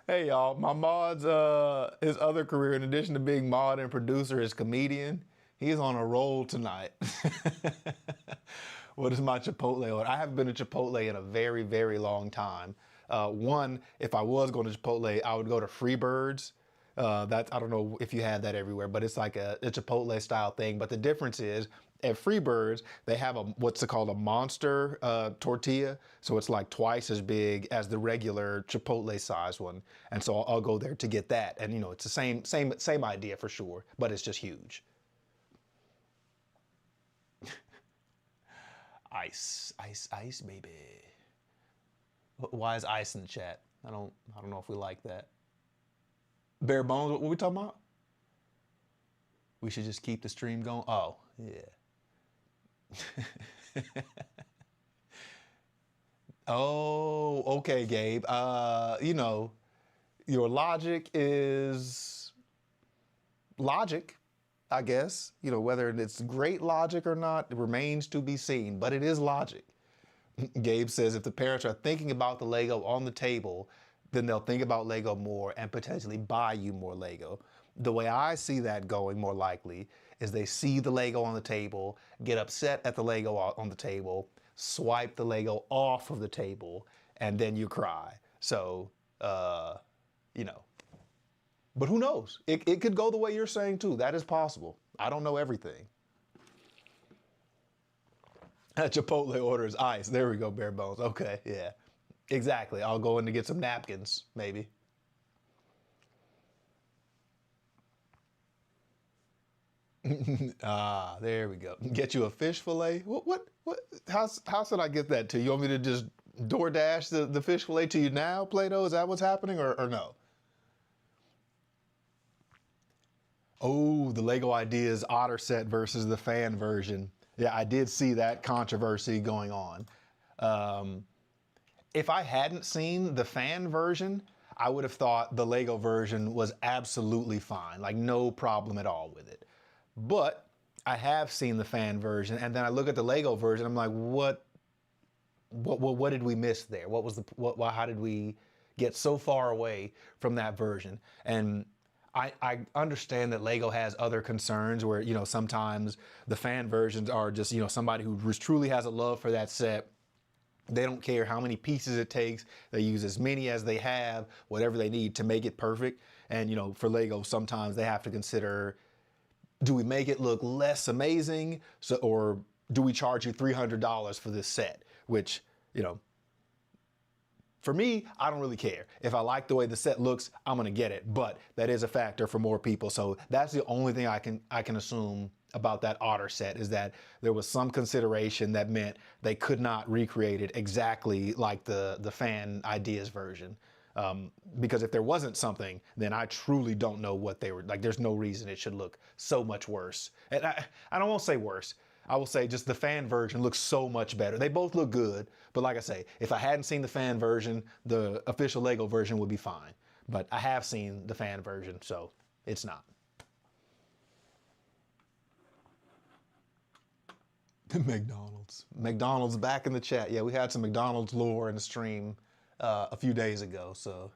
Hey y'all, my mod's his other career, in addition to being mod and producer, is comedian. He's on a roll tonight. What is my Chipotle order? I haven't been to Chipotle in a very, very long time. One, if I was going to Chipotle, I would go to Freebirds. That's, I don't know if you have that everywhere, but it's like a Chipotle style thing. But the difference is, at Freebirds, they have what's called a monster tortilla. So it's like twice as big as the regular Chipotle size one. And so I'll go there to get that. And you know, it's the same idea for sure, but it's just huge. Ice, ice, ice, baby. Why is ice in the chat? I don't know if we like that. Bare bones, what we talking about? We should just keep the stream going. Oh, yeah. Oh, okay, Gabe. You know, your logic is logic, I guess. You know, whether it's great logic or not, it remains to be seen, but it is logic. Gabe says if the parents are thinking about the Lego on the table, then they'll think about Lego more and potentially buy you more Lego. The way I see that going more likely is they see the Lego on the table, get upset at the Lego on the table, swipe the Lego off of the table, and then you cry. So, you know, but who knows? It could go the way you're saying too. That is possible. I don't know everything. Chipotle orders ice. There we go, bare bones. Okay, yeah, exactly. I'll go in to get some napkins, maybe. Ah, there we go. Get you a fish fillet. What? How should I get that to you? You want me to just DoorDash the fish fillet to you now, Play-Doh? Is that what's happening, or no? Oh, the Lego Ideas Otter set versus the fan version. Yeah, I did see that controversy going on. If I hadn't seen the fan version, I would have thought the Lego version was absolutely fine, like no problem at all with it. But I have seen the fan version, and then I look at the Lego version, I'm like, what did we miss there? How did we get so far away from that version? And I understand that Lego has other concerns where, you know, sometimes the fan versions are just, you know, somebody who truly has a love for that set. They don't care how many pieces it takes. They use as many as they have, whatever they need to make it perfect. And, you know, for Lego, sometimes they have to consider, do we make it look less amazing? Or do we charge you $300 for this set? Which, you know, for me, I don't really care. If I like the way the set looks, I'm gonna get it. But that is a factor for more people. So that's the only thing I can assume about that Otter set, is that there was some consideration that meant they could not recreate it exactly like the fan ideas version. Because if there wasn't something, then I truly don't know what they were like. There's no reason it should look so much worse. And I don't want to say worse. I will say just the fan version looks so much better. They both look good, but like I say, if I hadn't seen the fan version, the official Lego version would be fine. But I have seen the fan version, so it's not. McDonald's back in the chat. Yeah, we had some McDonald's lore in the stream a few days ago, so.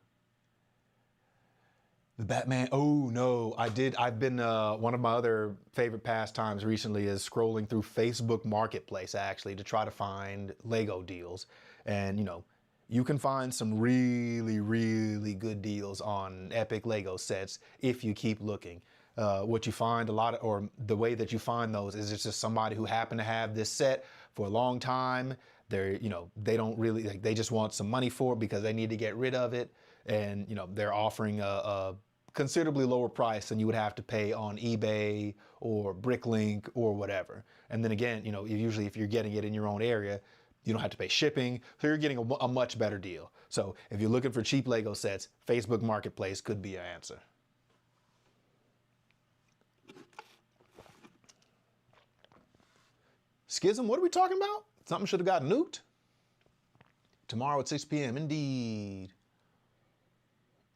The Batman, oh no, I've been, one of my other favorite pastimes recently is scrolling through Facebook Marketplace actually to try to find Lego deals. And you know, you can find some really, really good deals on epic Lego sets if you keep looking. What you find or the way that you find those is it's just somebody who happened to have this set for a long time. They're, you know, they don't really, like, they just want some money for it because they need to get rid of it. And, you know, they're offering a considerably lower price than you would have to pay on eBay or Bricklink or whatever. And then again, you know, usually if you're getting it in your own area, you don't have to pay shipping, so you're getting a much better deal. So if you're looking for cheap Lego sets, Facebook Marketplace could be your answer. Schism, what are we talking about? Something should have got nuked. Tomorrow at 6 p.m. Indeed.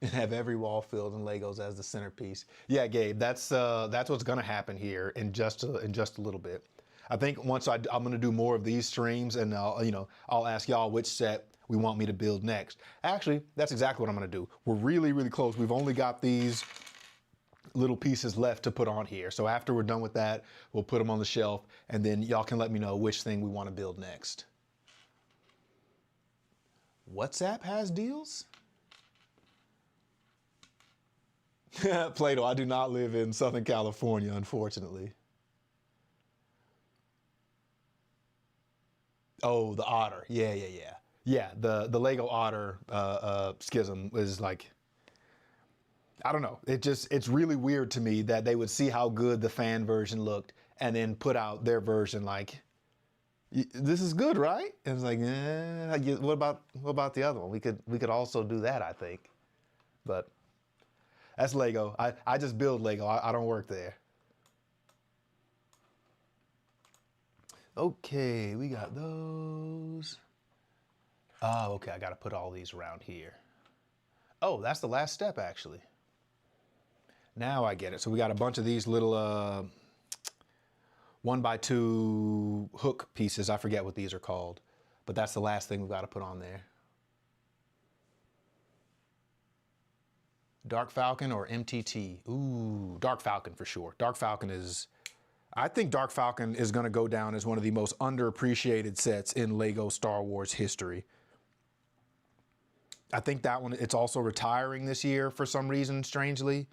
And have every wall filled in Legos as the centerpiece. Yeah, Gabe, that's what's gonna happen here in just a little bit. I think once I'm gonna do more of these streams, and I'll ask y'all which set we want me to build next. Actually, that's exactly what I'm gonna do. We're really, really close. We've only got these little pieces left to put on here. So after we're done with that, we'll put them on the shelf, and then y'all can let me know which thing we want to build next. WhatsApp has deals? Plato, I do not live in Southern California, unfortunately. Oh, the otter. Yeah. Yeah, the Lego otter schism is like, I don't know. It's really weird to me that they would see how good the fan version looked and then put out their version like, this is good, right? And it's like, what about the other one? We could also do that, I think. But that's Lego. I just build Lego. I don't work there. Okay, we got those. Oh, okay, I gotta put all these around here. Oh, that's the last step, actually. Now I get it. So we got a bunch of these little 1x2 hook pieces. I forget what these are called, but that's the last thing we've got to put on there. Dark Falcon or MTT? Ooh, Dark Falcon for sure. I think Dark Falcon is going to go down as one of the most underappreciated sets in Lego Star Wars history. I think that one, it's also retiring this year for some reason, strangely.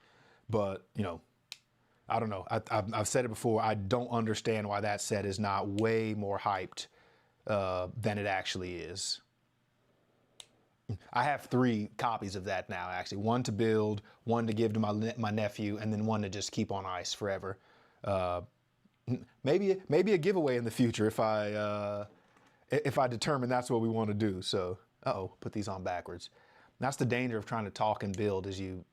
But, you know, I don't know. I've said it before. I don't understand why that set is not way more hyped than it actually is. I have 3 copies of that now, actually. One to build, one to give to my nephew, and then one to just keep on ice forever. Maybe a giveaway in the future if I determine that's what we want to do. So, put these on backwards. That's the danger of trying to talk and build, is you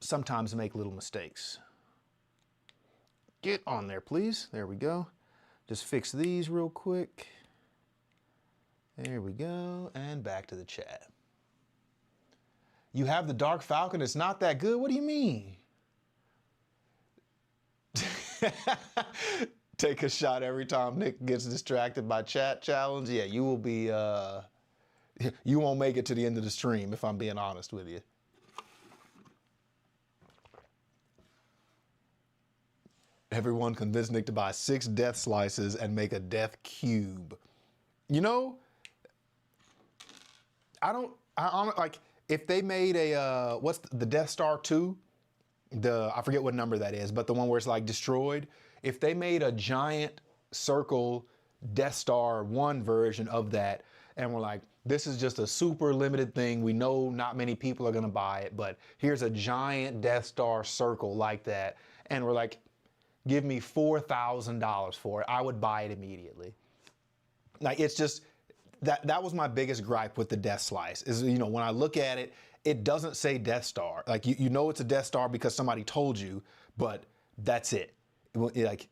sometimes make little mistakes. Get on there, please. There we go. Just fix these real quick. There we go. And back to the chat. You have the Dark Falcon. It's not that good. What do you mean? Take a shot every time Nick gets distracted by chat challenge. Yeah, you will be, you won't make it to the end of the stream, if I'm being honest with you. Everyone convinced Nick to buy 6 death slices and make a death cube. You know, I like, if they made a, what's the Death Star 2? I forget what number that is, but the one where it's like destroyed. If they made a giant circle Death Star 1 version of that, and we're like, this is just a super limited thing. We know not many people are gonna buy it, but here's a giant Death Star circle like that. And we're like, give me $4,000 for it. I would buy it immediately. Like, it's just, that was my biggest gripe with the Death Slice, is, you know, when I look at it, it doesn't say Death Star. Like, you know it's a Death Star because somebody told you, but that's it. like,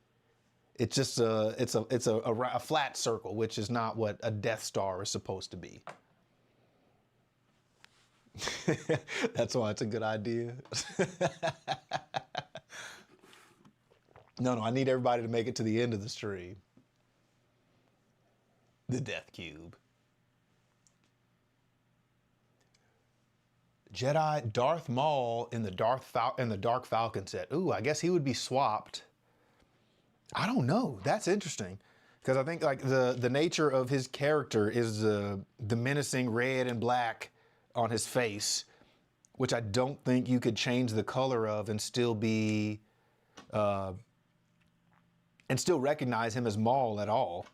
it's just a flat circle, which is not what a Death Star is supposed to be. That's why it's a good idea. No, I need everybody to make it to the end of the stream. The Death Cube. Jedi Darth Maul in the Dark Falcon set. Ooh, I guess he would be swapped. I don't know. That's interesting. Because I think like the nature of his character is the menacing red and black on his face, which I don't think you could change the color of and still be and still recognize him as Maul at all.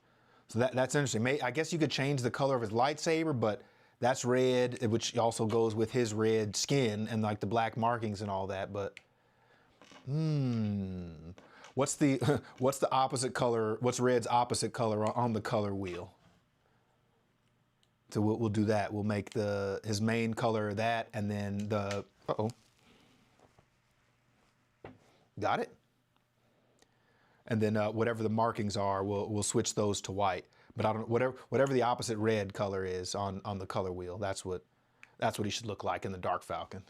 So that's interesting. I guess you could change the color of his lightsaber, but that's red, which also goes with his red skin and like the black markings and all that. But what's the opposite color? What's red's opposite color on the color wheel? So we'll do that. We'll make his main color that, and then the got it. And then whatever the markings are, we'll switch those to white. But I don't whatever the opposite red color is on the color wheel. That's what he should look like in the Dark Falcon.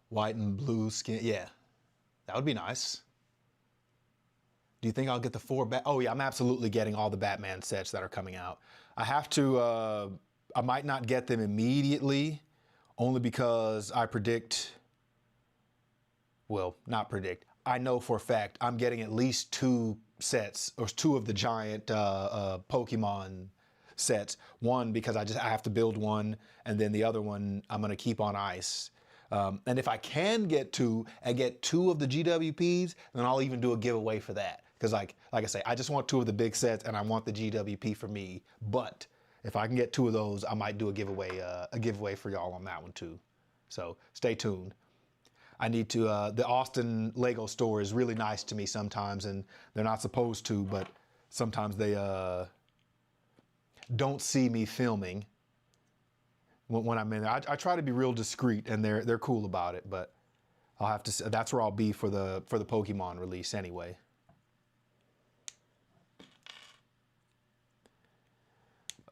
White and blue skin. Yeah, that would be nice. Do you think I'll get the 4 Oh yeah, I'm absolutely getting all the Batman sets that are coming out. I have to. I might not get them immediately, only because I predict. Well, not predict. I know for a fact I'm getting at least 2 sets, or 2 of the giant Pokemon sets. One because I have to build one, and then the other one I'm gonna keep on ice. And if I can get 2 and get 2 of the GWPs, then I'll even do a giveaway for that. Because like I say, I just want 2 of the big sets, and I want the GWP for me. But if I can get 2 of those, I might do a giveaway for y'all on that one too. So stay tuned. I need to, the Austin Lego store is really nice to me sometimes, and they're not supposed to, but sometimes they don't see me filming when I'm in there. I try to be real discreet, and they're cool about it, but I'll have to, that's where I'll be for the Pokemon release anyway.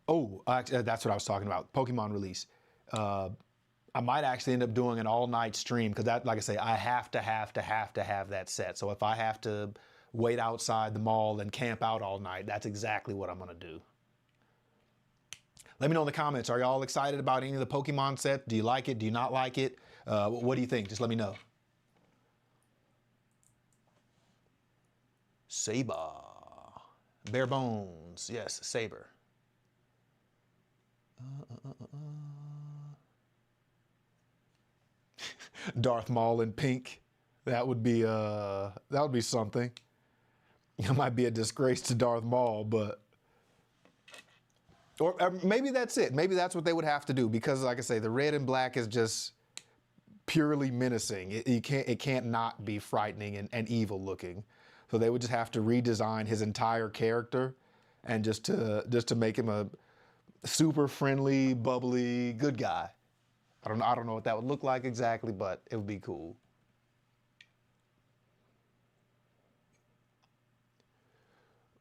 Oh, that's what I was talking about, Pokemon release. I might actually end up doing an all-night stream, because that, like I say, I have to have that set. So if I have to wait outside the mall and camp out all night, that's exactly what I'm gonna do. Let me know in the comments, are y'all excited about any of the Pokemon sets? Do you like it? Do you not like it? What do you think? Just let me know. Saber. Bare bones. Yes, Saber. Darth Maul in pink. That would be something. It might be a disgrace to Darth Maul, but or maybe that's it. Maybe that's what they would have to do, because like I say, the red and black is just purely menacing. It can't not be frightening and evil looking. So they would just have to redesign his entire character, and just to make him a super friendly, bubbly, good guy. I don't know what that would look like exactly, but it would be cool.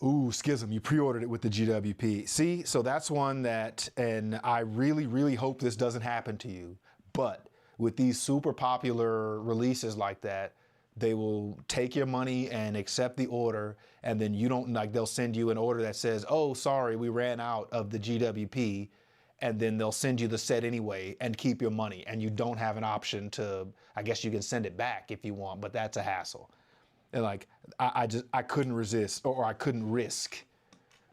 Ooh, Schism, you pre-ordered it with the GWP. See, so that's one that, and I really, really hope this doesn't happen to you, but with these super popular releases like that, they will take your money and accept the order, and then you don't, like, they'll send you an order that says, oh, sorry, we ran out of the GWP, and then they'll send you the set anyway and keep your money, and you don't have an option to, I guess you can send it back if you want, but that's a hassle. And like, I couldn't resist, or I couldn't risk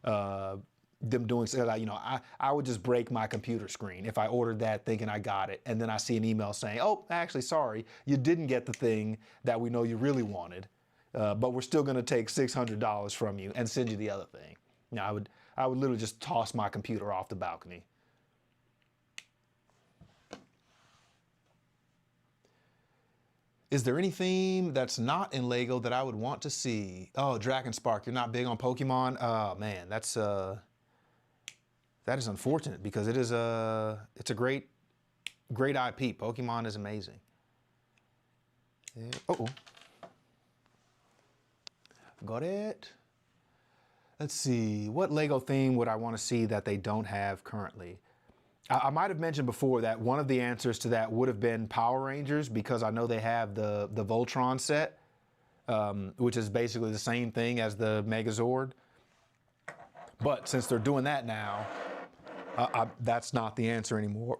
them doing so. You know, I would just break my computer screen if I ordered that thinking I got it, and then I see an email saying, oh, actually, sorry, you didn't get the thing that we know you really wanted, but we're still gonna take $600 from you and send you the other thing. You know, I would literally just toss my computer off the balcony. Is there any theme that's not in Lego that I would want to see? Oh, Dragon Spark, you're not big on Pokemon? Oh man, that is unfortunate, because it's a great IP. Pokemon is amazing. There. Oh, got it. Let's see, what Lego theme would I want to see that they don't have currently? I might have mentioned before that one of the answers to that would have been Power Rangers, because I know they have the Voltron set, which is basically the same thing as the Megazord. But since they're doing that now, that's not the answer anymore.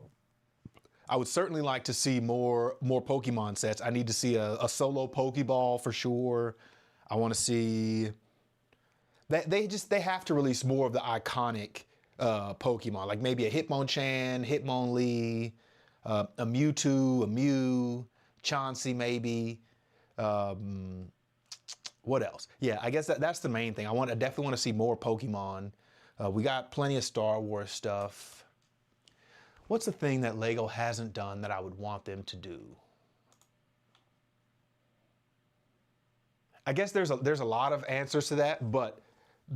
I would certainly like to see more Pokemon sets. I need to see a solo Pokeball for sure. I want to see... They have to release more of the iconic Pokemon, like maybe a Hitmonchan, Hitmonlee, a Mewtwo, a Mew, Chauncey maybe. What else? Yeah, I guess that's the main thing. I definitely want to see more Pokemon. We got plenty of Star Wars stuff. What's the thing that Lego hasn't done that I would want them to do? I guess there's a lot of answers to that, but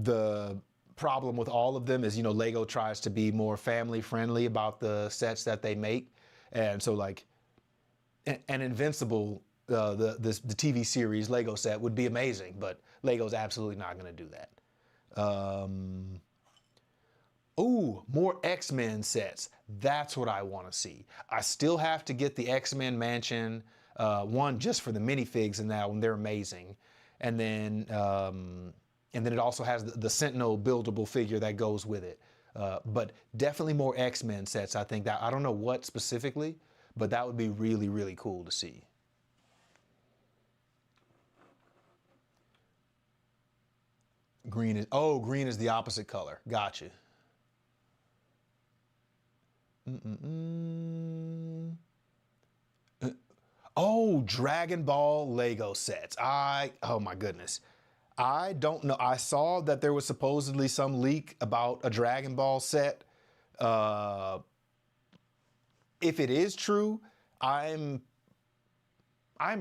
the problem with all of them is, Lego tries to be more family friendly about the sets that they make. And so like an Invincible, the TV series Lego set would be amazing, but Lego's absolutely not going to do that. Ooh, more X-Men sets. That's what I want to see. I still have to get the X-Men Mansion, one just for the minifigs in that one. They're amazing. And then it also has the Sentinel buildable figure that goes with it. But definitely more X-Men sets. I think that, I don't know what specifically, but that would be really, really cool to see. Green is the opposite color. Gotcha. Oh, Dragon Ball Lego sets. Oh my goodness. I don't know. I saw that there was supposedly some leak about a Dragon Ball set. If it is true, I'm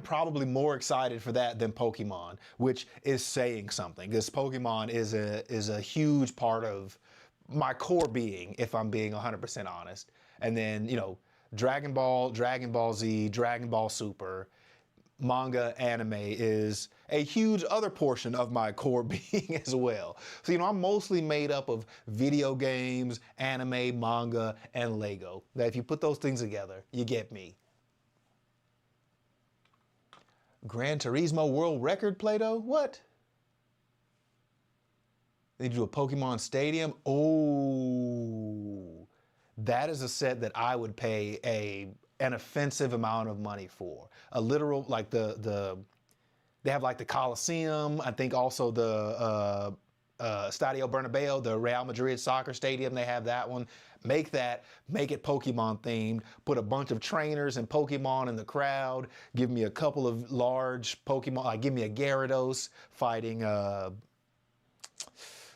probably more excited for that than Pokemon, which is saying something, because Pokemon is a huge part of my core being, if I'm being 100% honest. And then, Dragon Ball, Dragon Ball Z, Dragon Ball Super, manga, anime is a huge other portion of my core being as well. So, I'm mostly made up of video games, anime, manga, and Lego. That if you put those things together, you get me. Gran Turismo World Record Play-Doh? What? They do a Pokemon Stadium? Oh, that is a set that I would pay an offensive amount of money for. A literal, like they have like the Coliseum. I think also the Stadio Bernabeu, the Real Madrid soccer stadium. They have that one. Make it Pokemon themed. Put a bunch of trainers and Pokemon in the crowd. Give me a couple of large Pokemon. Give me a Gyarados fighting.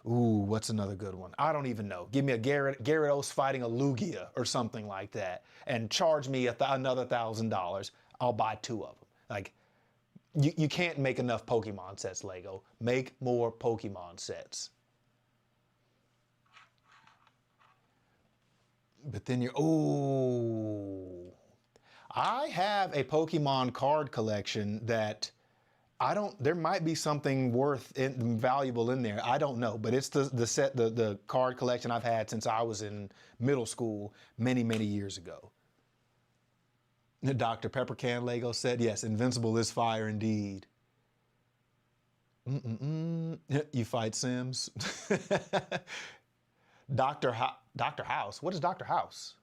What's another good one? I don't even know. Give me a Gyarados fighting a Lugia or something like that, and charge me another $1,000. I'll buy 2 of them. Like, you can't make enough Pokemon sets, Lego. Make more Pokemon sets. But then I have a Pokemon card collection that there might be something valuable in there. I don't know, but it's the card collection I've had since I was in middle school many, many years ago. The Dr. Pepper can Lego set. Yes, Invincible is fire indeed. You fight Sims. Dr. House. What is Dr. House?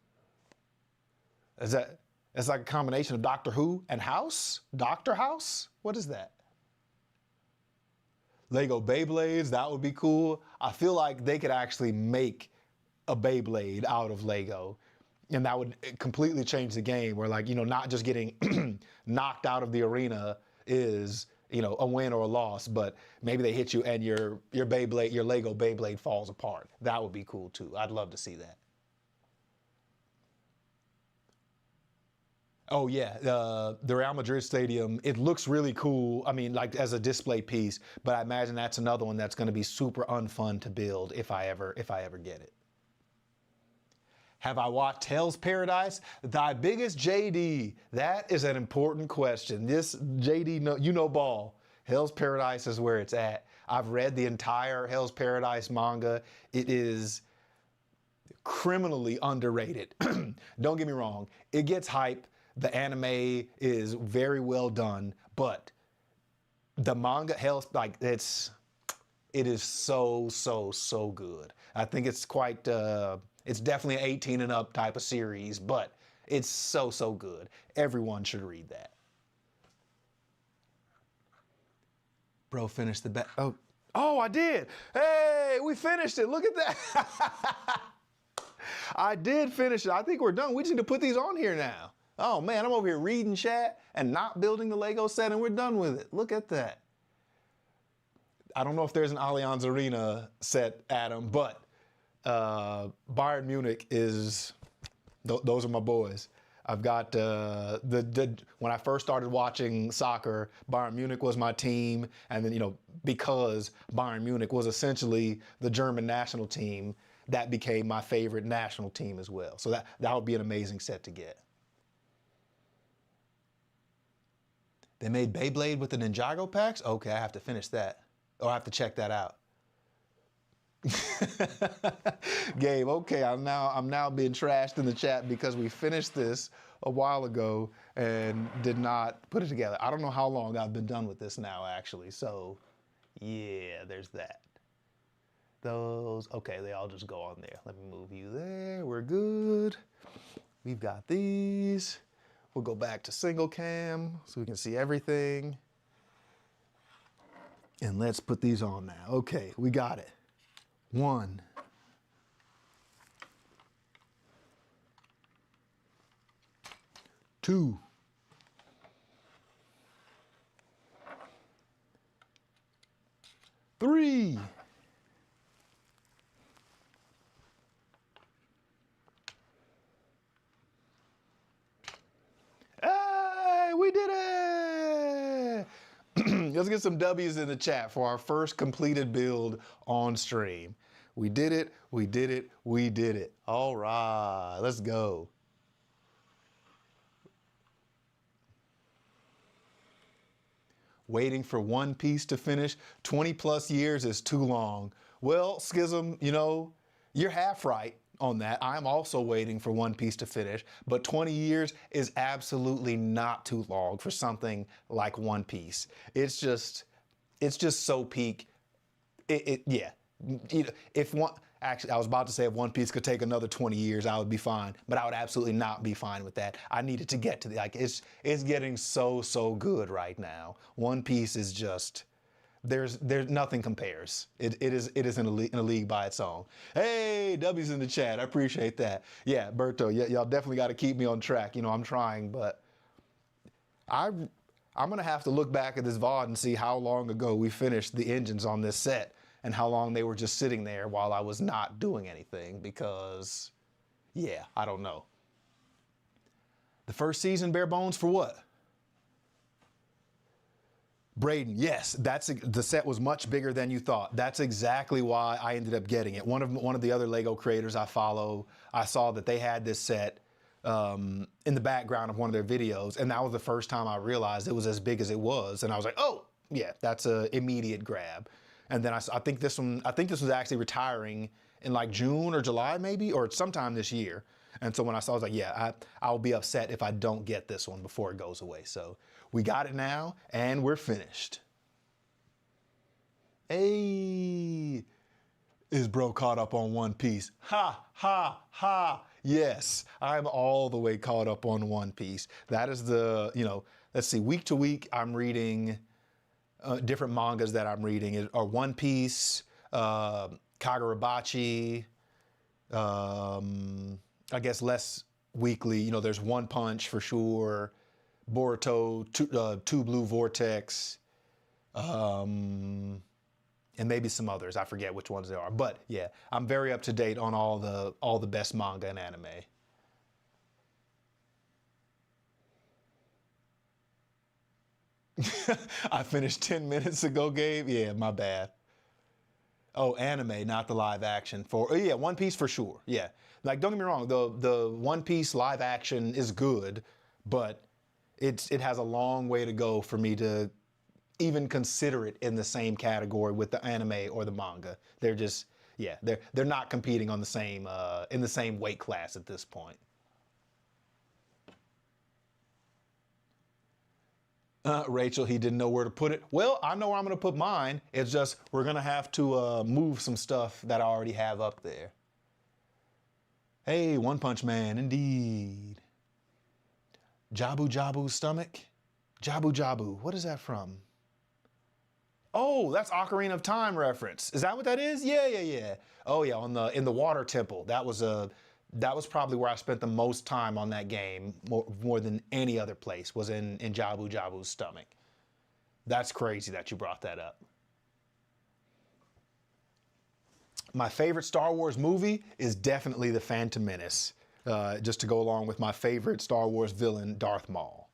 It's like a combination of Doctor Who and House? Dr. House? What is that? Lego Beyblades, that would be cool. I feel like they could actually make a Beyblade out of Lego, and that would completely change the game, where not just getting knocked out of the arena is, a win or a loss, but maybe they hit you and your Lego Beyblade falls apart. That would be cool too. I'd love to see that. Oh yeah, the Real Madrid Stadium, it looks really cool. I mean, like as a display piece, but I imagine that's another one that's going to be super unfun to build if I ever get it. Have I watched Hell's Paradise? Thy biggest JD. That is an important question. This JD, you know ball. Hell's Paradise is where it's at. I've read the entire Hell's Paradise manga. It is criminally underrated. Don't get me wrong. It gets hype. The anime is very well done, but the manga, it is so good. I think it's quite, it's definitely an 18 and up type of series, but it's so good. Everyone should read that. Bro, finish the back. Oh, I did. Hey, we finished it. Look at that. I did finish it. I think we're done. We just need to put these on here now. Oh man, I'm over here reading chat and not building the Lego set, and we're done with it. Look at that. I don't know if there's an Allianz Arena set, Adam, but Bayern Munich is, those are my boys. I've got when I first started watching soccer, Bayern Munich was my team. And then, because Bayern Munich was essentially the German national team, that became my favorite national team as well. So that would be an amazing set to get. They made Beyblade with the Ninjago packs? Okay, I have to finish that. Or I have to check that out. Gabe, okay, I'm now being trashed in the chat because we finished this a while ago and did not put it together. I don't know how long I've been done with this now, actually. So, yeah, there's that. Those, okay, they all just go on there. Let me move you there. We're good. We've got these. We'll go back to single cam so we can see everything. And let's put these on now. Okay, we got it. 1. 2. 3. 'Hey, we did it! Let's get some W's in the chat for our first completed build on stream. We did it, we did it, we did it. All right, let's go. Waiting for One Piece to finish. 20 plus years is too long. Well, Schism, you're half right on that. I'm also waiting for One Piece to finish, but 20 years is absolutely not too long for something like One Piece. It's just so peak. Yeah. Actually, I was about to say if One Piece could take another 20 years, I would be fine, but I would absolutely not be fine with that. I needed to get to it's getting so good right now. One Piece is just, there's nothing compares. It is in a league by its own. Hey, W's in the chat. I appreciate that. Yeah, Berto, y'all definitely got to keep me on track. I'm trying, but I'm gonna have to look back at this VOD and see how long ago we finished the engines on this set and how long they were just sitting there while I was not doing anything, because yeah, I don't know. The first season, bare bones for what? Braden, yes, the set was much bigger than you thought. That's exactly why I ended up getting it. One of the other Lego creators I follow, I saw that they had this set in the background of one of their videos, and that was the first time I realized it was as big as it was, and I was like, oh, yeah, that's an immediate grab. And then I think this was actually retiring in like June or July maybe, or sometime this year. And so when I saw it, I was like, yeah, I'll be upset if I don't get this one before it goes away. So we got it now, and we're finished. Hey, is bro caught up on One Piece? Ha, ha, ha. Yes, I'm all the way caught up on One Piece. That is let's see, week to week, I'm reading different mangas that I'm reading are One Piece, Kagurabachi, I guess less weekly, there's One Punch for sure, Boruto, Two Blue Vortex, and maybe some others. I forget which ones there are, but yeah, I'm very up to date on all the best manga and anime. I finished 10 minutes ago, Gabe. Yeah, my bad. Oh, anime, not the live action. For, oh yeah, One Piece for sure. Yeah, like don't get me wrong, the One Piece live action is good, but it has a long way to go for me to even consider it in the same category with the anime or the manga. They're just, yeah, they're not competing on the same in the same weight class at this point. Rachel, he didn't know where to put it. Well, I know where I'm going to put mine. It's just we're going to have to move some stuff that I already have up there. Hey, One Punch Man, indeed. Jabu Jabu's stomach? Jabu Jabu, what is that from? Oh, that's Ocarina of Time reference. Is that what that is? Yeah. Oh yeah, in the water temple. That was probably where I spent the most time on that game, more than any other place, was in Jabu Jabu's stomach. That's crazy that you brought that up. My favorite Star Wars movie is definitely The Phantom Menace, just to go along with my favorite Star Wars villain, Darth Maul.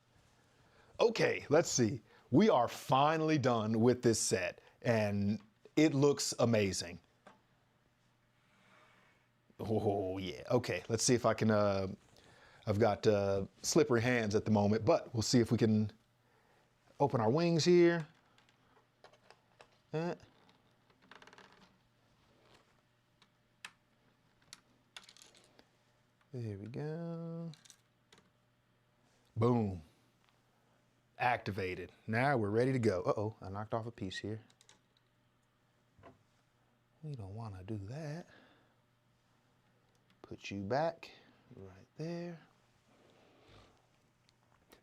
Okay, let's see. We are finally done with this set, and it looks amazing. Oh yeah, okay, let's see if I can, I've got slippery hands at the moment, but we'll see if we can open our wings here. There we go. Boom. Activated. Now we're ready to go. Uh-oh, I knocked off a piece here. We don't want to do that. Put you back right there.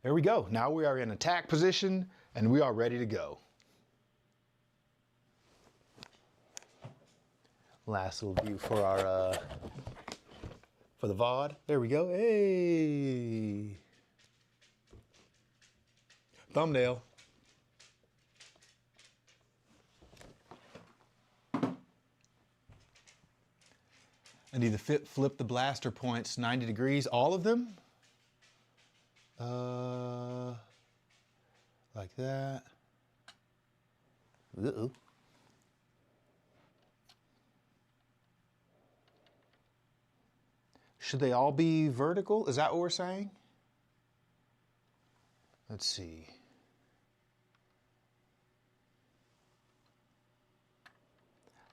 There we go. Now we are in attack position and we are ready to go. Last little view for our for the VOD. There we go. Hey. Thumbnail. I need to flip the blaster points 90 degrees, all of them. Like that. Uh-oh. Should they all be vertical? Is that what we're saying? Let's see.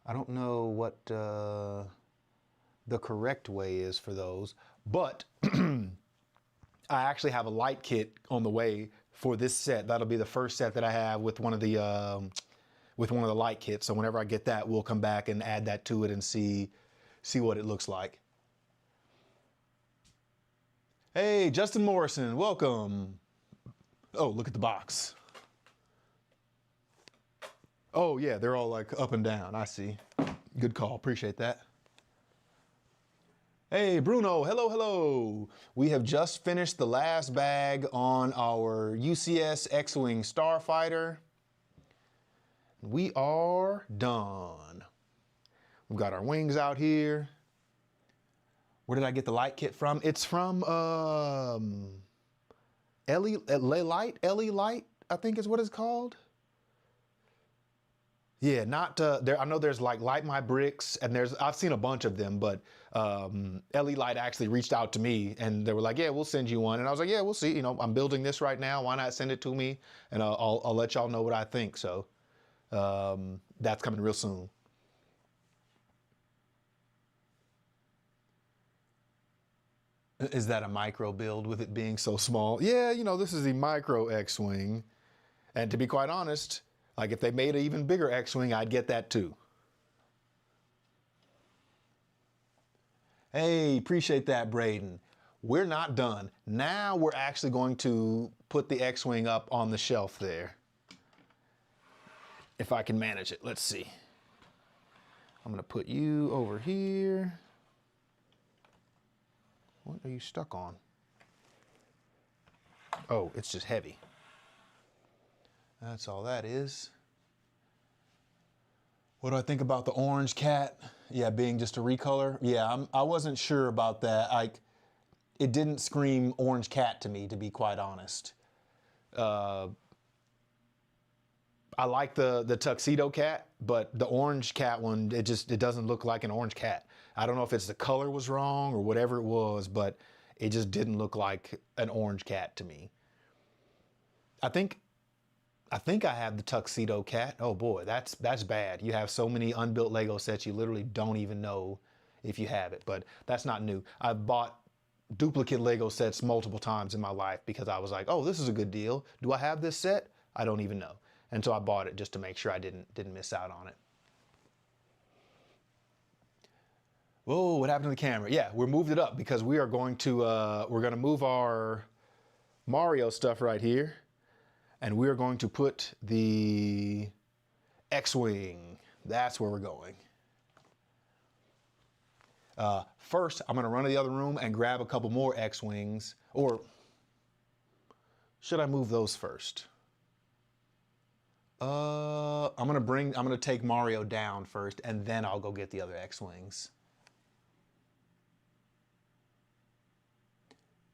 I don't know what the correct way is for those, but I actually have a light kit on the way for this set. That'll be the first set that I have with one of the light kits. So whenever I get that, we'll come back and add that to it and see what it looks like. Hey, Justin Morrison, welcome. Oh, look at the box. Oh yeah, they're all like up and down. I see. Good call. Appreciate that. Hey, Bruno. Hello. We have just finished the last bag on our UCS X-Wing Starfighter. We are done. We've got our wings out here. Where did I get the light kit from? It's from Ellie Light, I think is what it's called. Yeah, not there. I know there's like Light My Bricks, and I've seen a bunch of them, but Ellie Light actually reached out to me, and they were like, "Yeah, we'll send you one." And I was like, "Yeah, we'll see. You know, I'm building this right now. Why not send it to me, and I'll let y'all know what I think." So that's coming real soon. Is that a micro build with it being so small? Yeah, you know, this is the micro X-Wing. And to be quite honest, like if they made an even bigger X-Wing, I'd get that too. Hey, appreciate that, Braden. We're not done. Now we're actually going to put the X-Wing up on the shelf there. If I can manage it, let's see. I'm gonna put you over here. What are you stuck on? Oh, it's just heavy. That's all that is. What do I think about the orange cat? Yeah, being just a recolor. Yeah, I wasn't sure about that. It didn't scream orange cat to me, to be quite honest. I I like the tuxedo cat, but the orange cat one, it doesn't look like an orange cat. I don't know if it's the color was wrong or whatever it was, but it just didn't look like an orange cat to me. I think I have the tuxedo cat. Oh boy, that's bad. You have so many unbuilt Lego sets, you literally don't even know if you have it, but that's not new. I've bought duplicate Lego sets multiple times in my life because I was like, oh, this is a good deal. Do I have this set? I don't even know. And so I bought it just to make sure I didn't miss out on it. Whoa, what happened to the camera? Yeah, we moved it up because we are going to, we're going to move our Mario stuff right here. And we're going to put the X-Wing. That's where we're going. First, I'm going to run to the other room and grab a couple more X-Wings. Or should I move those first? I'm going to take Mario down first, and then I'll go get the other X-Wings.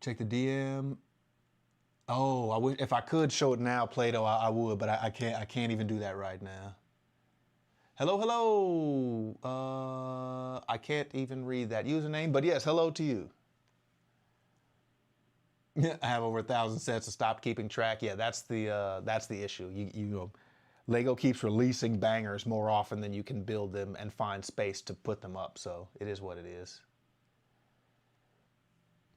Check the DM. Oh, I wish if I could show it now, Play-Doh, I would, but I can't. I can't even do that right now. Hello, hello. I can't even read that username, but yes, hello to you. I have over 1,000 sets to stop keeping track. Yeah, that's the issue. You know, Lego keeps releasing bangers more often than you can build them and find space to put them up. So it is what it is.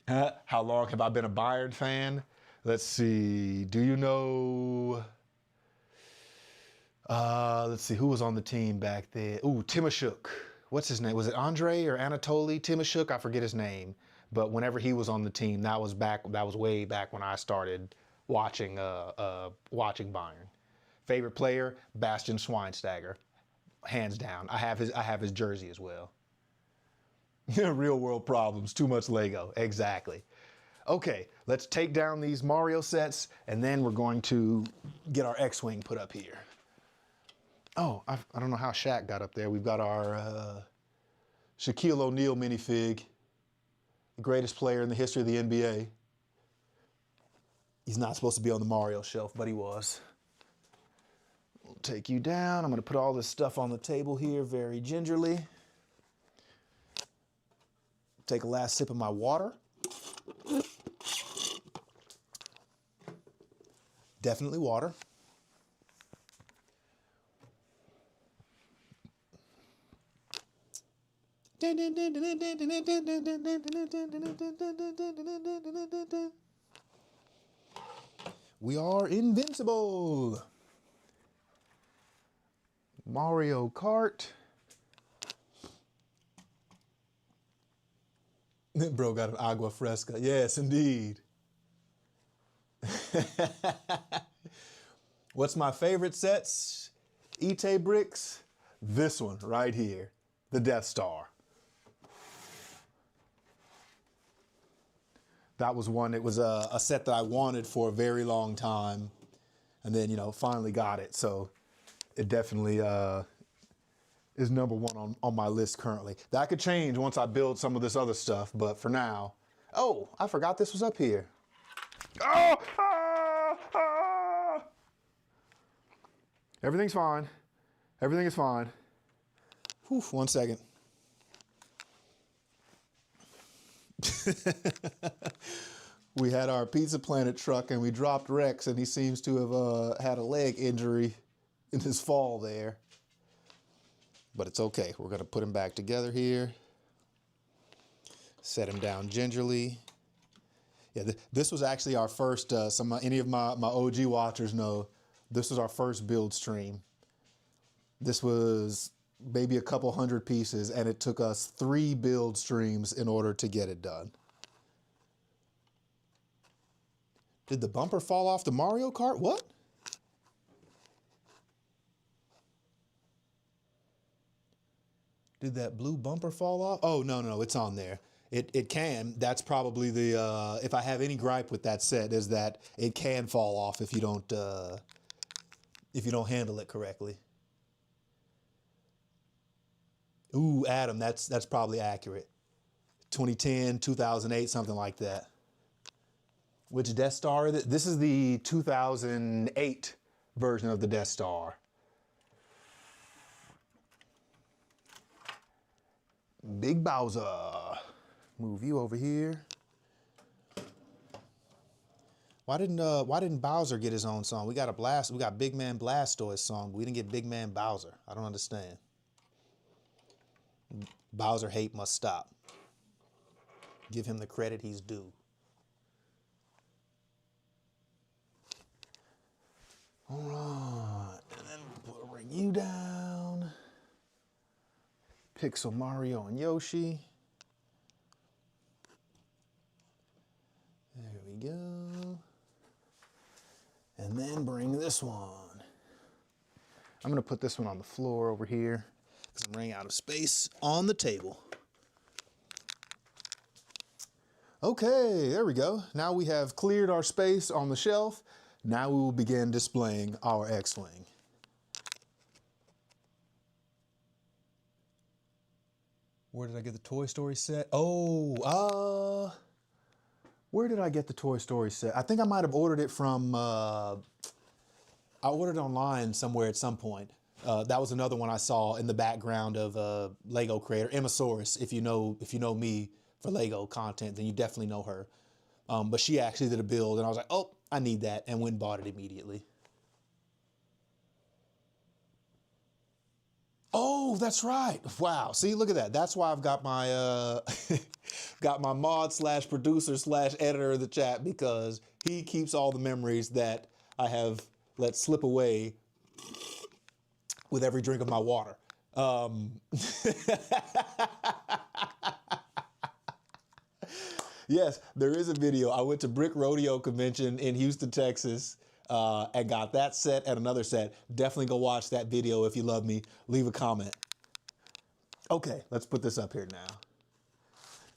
How long have I been a Bayern fan? Let's see. Do you know? Let's see. Who was on the team back then? Ooh, Timoshuk. What's his name? Was it Andre or Anatoly Timoshuk? I forget his name. But whenever he was on the team, that was way back when I started watching Bayern. Favorite player, Bastian Schweinsteiger, hands down. I have his jersey as well. Real world problems. Too much Lego. Exactly. Okay, let's take down these Mario sets, and then we're going to get our X-Wing put up here. Oh, I don't know how Shaq got up there. We've got our Shaquille O'Neal minifig, the greatest player in the history of the NBA. He's not supposed to be on the Mario shelf, but he was. We'll take you down. I'm going to put all this stuff on the table here very gingerly. Take a last sip of my water. Definitely water. We are invincible. Mario Kart. Bro got an agua fresca. Yes, indeed. What's my favorite sets? Ite bricks. This one right here, the Death Star. That was one. It was a set that I wanted for a very long time, and then finally got it. So it definitely is number one on my list currently. That could change once I build some of this other stuff, but for now. Oh, I forgot this was up here. Oh! Everything's fine. Everything is fine. Whew, 1 second. We had our Pizza Planet truck and we dropped Rex, and he seems to have had a leg injury in his fall there. But it's okay. We're going to put him back together here. Set him down gingerly. Yeah, this was actually our first, any of my OG watchers know, this was our first build stream. This was maybe a couple hundred pieces, and it took us 3 build streams in order to get it done. Did the bumper fall off the Mario Kart? What? Did that blue bumper fall off? Oh, no, it's on there. It can. That's probably the, if I have any gripe with that set, is that it can fall off if you don't handle it correctly. Ooh, Adam, that's probably accurate. 2010, 2008, something like that. Which Death Star is it? This is the 2008 version of the Death Star. Big Bowser. Move you over here. Why didn't Bowser get his own song? We got Big Man Blastoise song, but we didn't get Big Man Bowser. I don't understand. Bowser hate must stop. Give him the credit he's due. All right, and then we'll bring you down. Pixel Mario and Yoshi. There we go. And then bring this one. I'm gonna put this one on the floor over here because I'm running out of space on the table. Okay, there we go. Now we have cleared our space on the shelf. Now we will begin displaying our X-Wing. Where did I get the Toy Story set? Oh, where did I get the Toy Story set? I think I might have ordered it from, I ordered it online somewhere at some point. That was another one I saw in the background of Lego creator, Emmasaurus. If you know me for Lego content, then you definitely know her. But she actually did a build and I was like, oh, I need that, and went and bought it immediately. Oh, that's right. Wow. See, look at that. That's why I've got my got my mod / producer / editor of the chat, because he keeps all the memories that I have let slip away with every drink of my water. Yes, there is a video. I went to Brick Rodeo Convention in Houston, Texas, and got that set and another set. Definitely go watch that video if you love me. Leave a comment. Okay, let's put this up here now.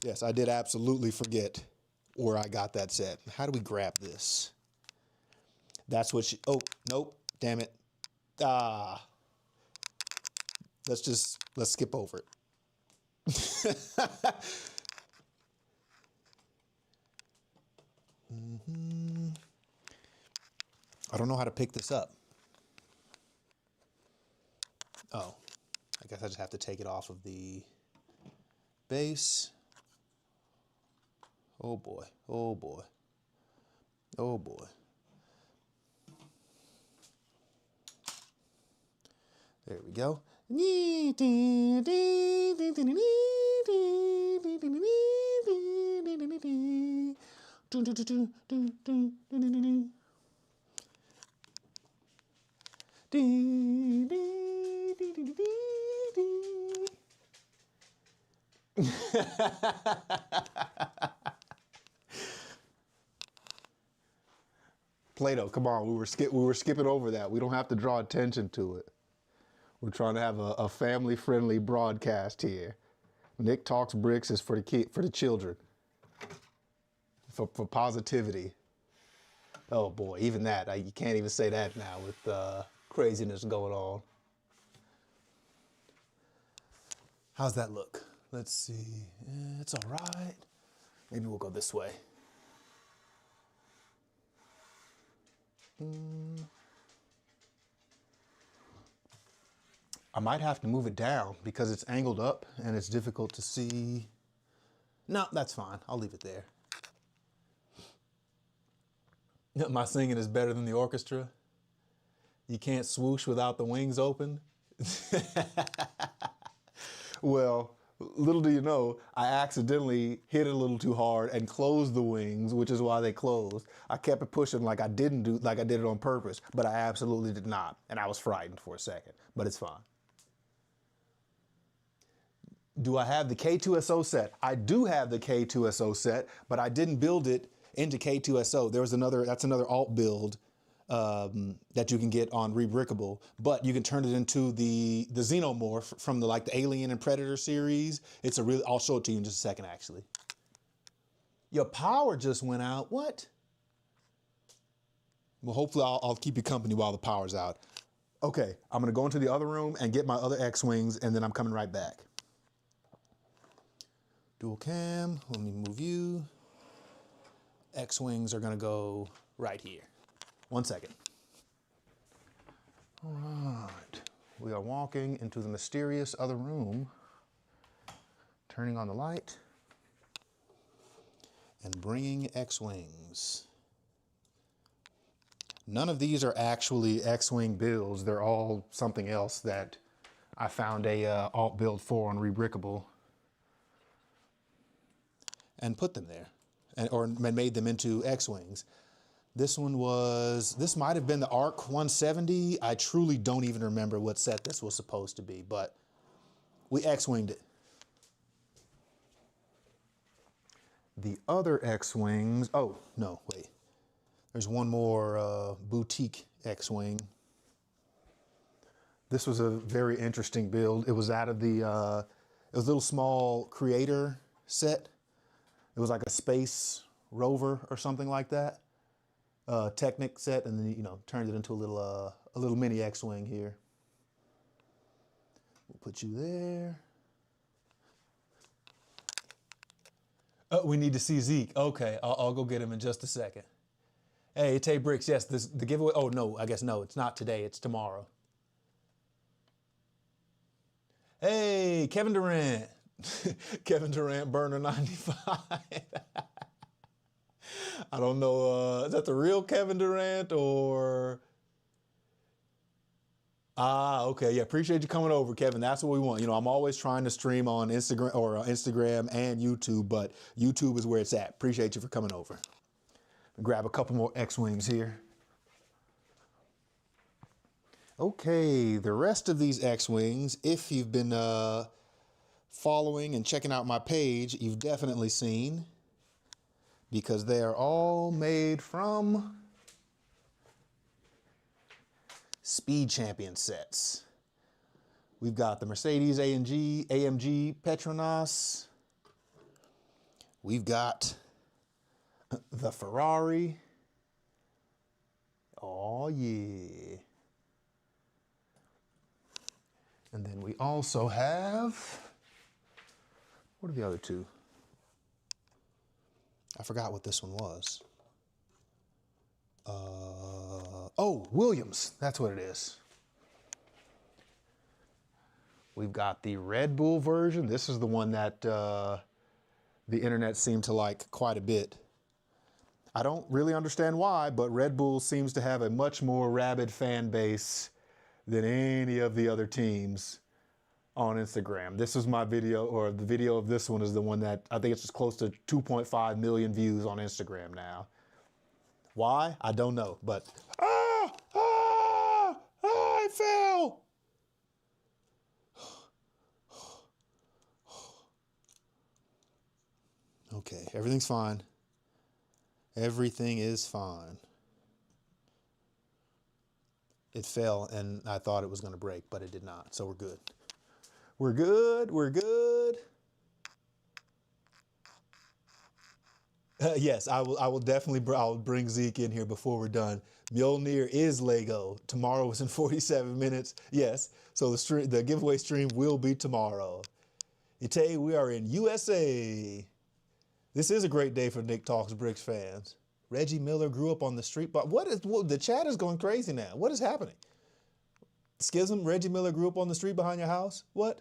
Yes, I did absolutely forget where I got that set. How do we grab this? That's what oh, nope, damn it. Let's skip over it. I don't know how to pick this up. Oh, I guess I just have to take it off of the base. Oh boy, oh boy, oh boy. There we go. Play-Doh, come on, we were skipping over that. We don't have to draw attention to it. We're trying to have a family-friendly broadcast here. Nick Talks Bricks is for the children, for positivity. Oh boy, even that, you can't even say that now with craziness going on. How's that look? Let's see. It's all right. Maybe we'll go this way. I might have to move it down because it's angled up and it's difficult to see. No, that's fine. I'll leave it there. My singing is better than the orchestra. You can't swoosh without the wings open. Well, little do you know, I accidentally hit it a little too hard and closed the wings, which is why they closed. I kept it pushing like I did it on purpose, but I absolutely did not. And I was frightened for a second, but it's fine. Do I have the K2SO set? I do have the K2SO set, but I didn't build it into K2SO. That's another alt build that you can get on Rebrickable, but you can turn it into the Xenomorph from the Alien and Predator series. I'll show it to you in just a second, actually. Your power just went out. What? Well, hopefully I'll keep you company while the power's out. Okay, I'm gonna go into the other room and get my other X-Wings, and then I'm coming right back. Dual cam, let me move you. X-Wings are gonna go right here. 1 second. All right, we are walking into the mysterious other room. turning on the light, and bringing X-Wings. None of these are actually X-Wing builds. They're all something else that I found a alt build for on Rebrickable and put them there, or made them into X-Wings. This might have been the ARC 170. I truly don't even remember what set this was supposed to be, but we X-Winged it. The other X-Wings, oh, no, wait. There's one more boutique X-Wing. This was a very interesting build. It was out of the, it was a little small creator set. It was like a space rover or something like that. Technic set, and then, you know, turned it into a little mini X-Wing here. We'll put you there. Oh, we need to see Zeke. Okay, I'll go get him in just a second. Hey, Tay Bricks, yes, the giveaway. Oh, no, I guess no, it's not today, it's tomorrow. Hey, Kevin Durant. Kevin Durant, burner 95. I don't know, is that the real Kevin Durant or? Ah, okay, yeah, appreciate you coming over, Kevin. That's what we want. You know, I'm always trying to stream on Instagram and YouTube, but YouTube is where it's at. Appreciate you for coming over. Grab a couple more X-Wings here. Okay, the rest of these X-Wings, if you've been following and checking out my page, you've definitely seen, because they are all made from Speed Champion sets. We've got the Mercedes AMG Petronas. We've got the Ferrari. Oh yeah. And then we also have, what are the other two? I forgot what this one was. Oh, Williams, that's what it is. We've got the Red Bull version. This is the one that the internet seemed to like quite a bit. I don't really understand why, but Red Bull seems to have a much more rabid fan base than any of the other teams on Instagram. This is my video, or the video of this one is the one that I think it's just close to 2.5 million views on Instagram now. Why? I don't know, but I fell. Okay, everything's fine. Everything is fine. It fell and I thought it was going to break, but it did not. So we're good. We're good. We're good. Yes, I will definitely. I'll bring Zeke in here before we're done. Mjolnir is Lego. Tomorrow is in 47 minutes. Yes. So the giveaway stream will be tomorrow. Itay, we are in USA. This is a great day for Nick Talks Bricks fans. Reggie Miller grew up on the street, but the chat is going crazy now. What is happening? Schism, Reggie Miller grew up on the street behind your house? What?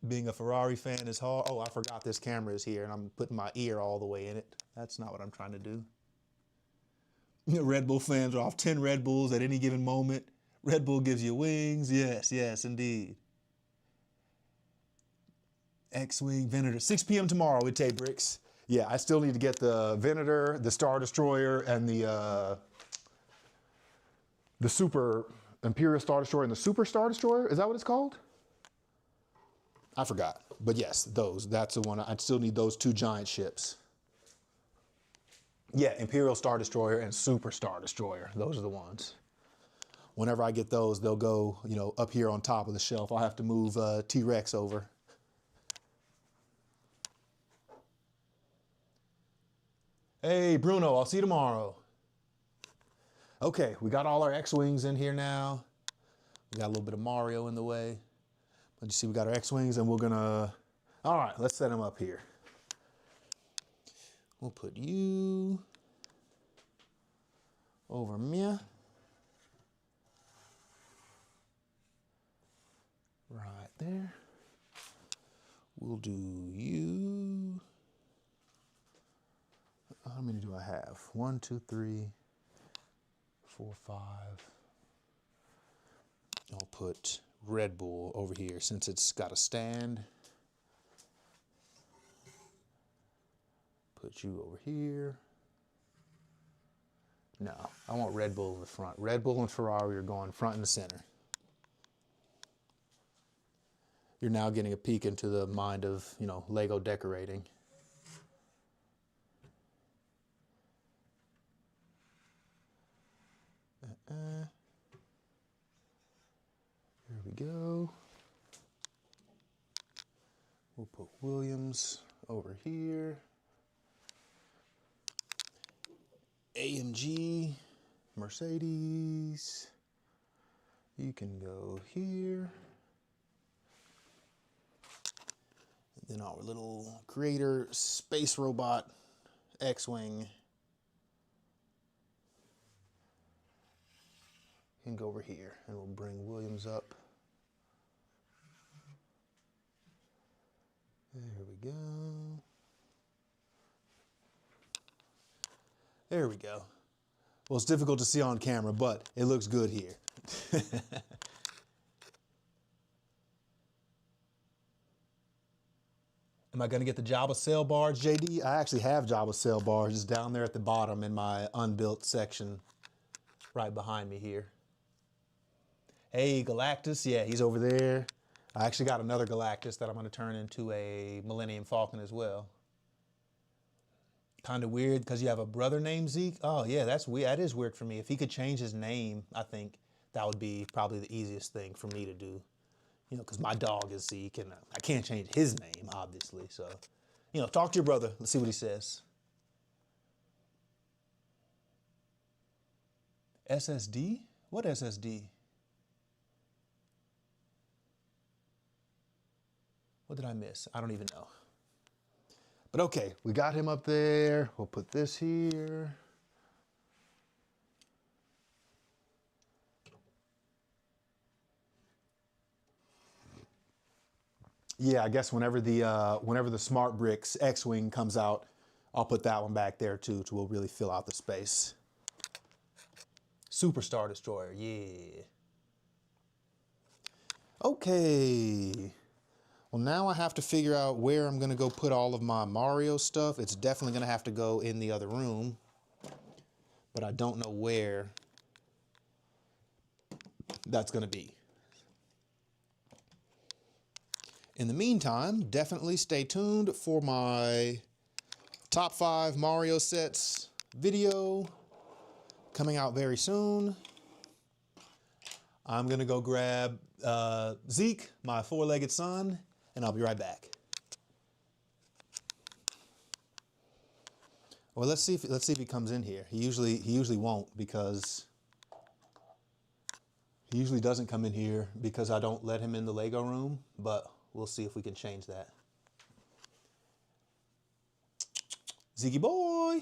Being a Ferrari fan is hard. Oh, I forgot this camera is here and I'm putting my ear all the way in it. That's not what I'm trying to do. Red Bull fans are off 10 Red Bulls at any given moment. Red Bull gives you wings. Yes, yes, indeed. X-Wing Venator, 6 p.m. tomorrow with Tay Bricks. Yeah, I still need to get the Venator, the Star Destroyer, and the Super Imperial Star Destroyer and the Super Star Destroyer. Is that what it's called? I forgot. But yes, those. That's the one. I still need those 2 giant ships. Yeah, Imperial Star Destroyer and Super Star Destroyer. Those are the ones. Whenever I get those, they'll go, you know, up here on top of the shelf. I'll have to move T-Rex over. Hey, Bruno, I'll see you tomorrow. Okay, we got all our X-Wings in here now. We got a little bit of Mario in the way. But you see, we got our X-Wings, and we're gonna... All right, let's set them up here. We'll put you over Mia. Right there. we'll do you. How many do I have? 1, 2, 3, 4, 5. I'll put Red Bull over here since it's got a stand. Put you over here. No, I want Red Bull in the front. Red Bull and Ferrari are going front and center. You're now getting a peek into the mind of, you know, Lego decorating. There we go. We'll put Williams over here. AMG, Mercedes. You can go here. And then our little creator space robot X-Wing can go over here, and we'll bring Williams up. There we go. There we go. Well, it's difficult to see on camera, but it looks good here. Am I going to get the Jabba sail barge, JD? I actually have Jabba sail barges down there at the bottom in my unbuilt section right behind me here. Hey, Galactus. Yeah, he's over there. I actually got another Galactus that I'm going to turn into a Millennium Falcon as well. Kind of weird because you have a brother named Zeke. Oh, yeah, that's weird. That is weird for me. If he could change his name, I think that would be probably the easiest thing for me to do. You know, because my dog is Zeke, and I can't change his name, obviously. So, you know, talk to your brother. Let's see what he says. SSD? What SSD? What did I miss? I don't even know. But okay, we got him up there. We'll put this here. Yeah, I guess whenever the Smart Bricks X-Wing comes out, I'll put that one back there too, to really fill out the space. Superstar Destroyer, yeah. Okay. Well, now I have to figure out where I'm gonna go put all of my Mario stuff. It's definitely gonna have to go in the other room, but I don't know where that's gonna be. In the meantime, definitely stay tuned for my top 5 Mario sets video coming out very soon. I'm gonna go grab Zeke, my 4-legged son, and I'll be right back. Well, let's see if he comes in here. He usually won't, because he usually doesn't come in here because I don't let him in the Lego room, but we'll see if we can change that. Ziggy boy.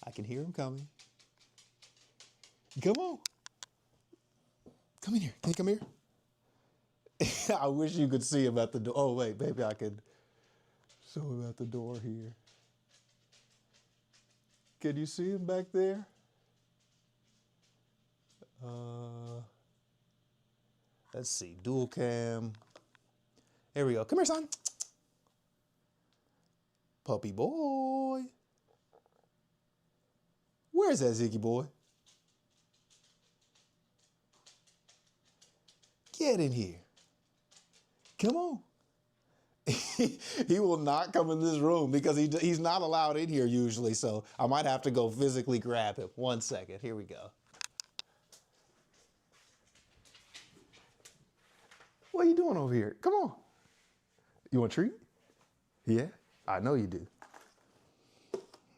I can hear him coming. Come on. Come in here. Can you come here? I wish you could see him at the door. Oh, wait, maybe I could show him at the door here. Can you see him back there? Let's see, dual cam. Here we go. Come here, son. Puppy boy. Where's that Ziggy boy? Get in here. Come on. He will not come in this room because he's not allowed in here usually, so I might have to go physically grab him. 1 second. Here we go. What are you doing over here? Come on. You want a treat? Yeah, I know you do.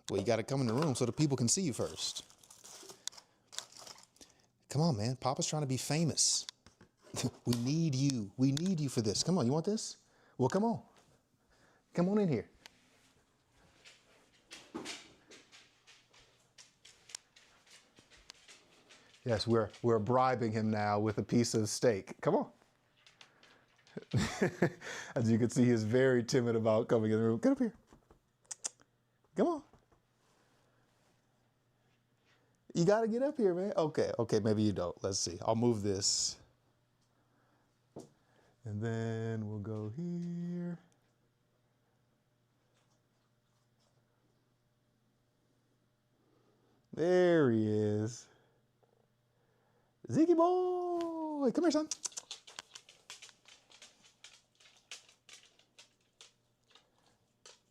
Well, you got to come in the room so the people can see you first. Come on, man. Papa's trying to be famous. We need you. We need you for this. Come on, you want this? Well, come on. Come on in here. Yes, we're bribing him now with a piece of steak. Come on. As you can see, he's very timid about coming in the room. Get up here. Come on. You got to get up here, man. Okay, maybe you don't. Let's see. I'll move this. And then we'll go here. There he is. Zeke boy, come here, son.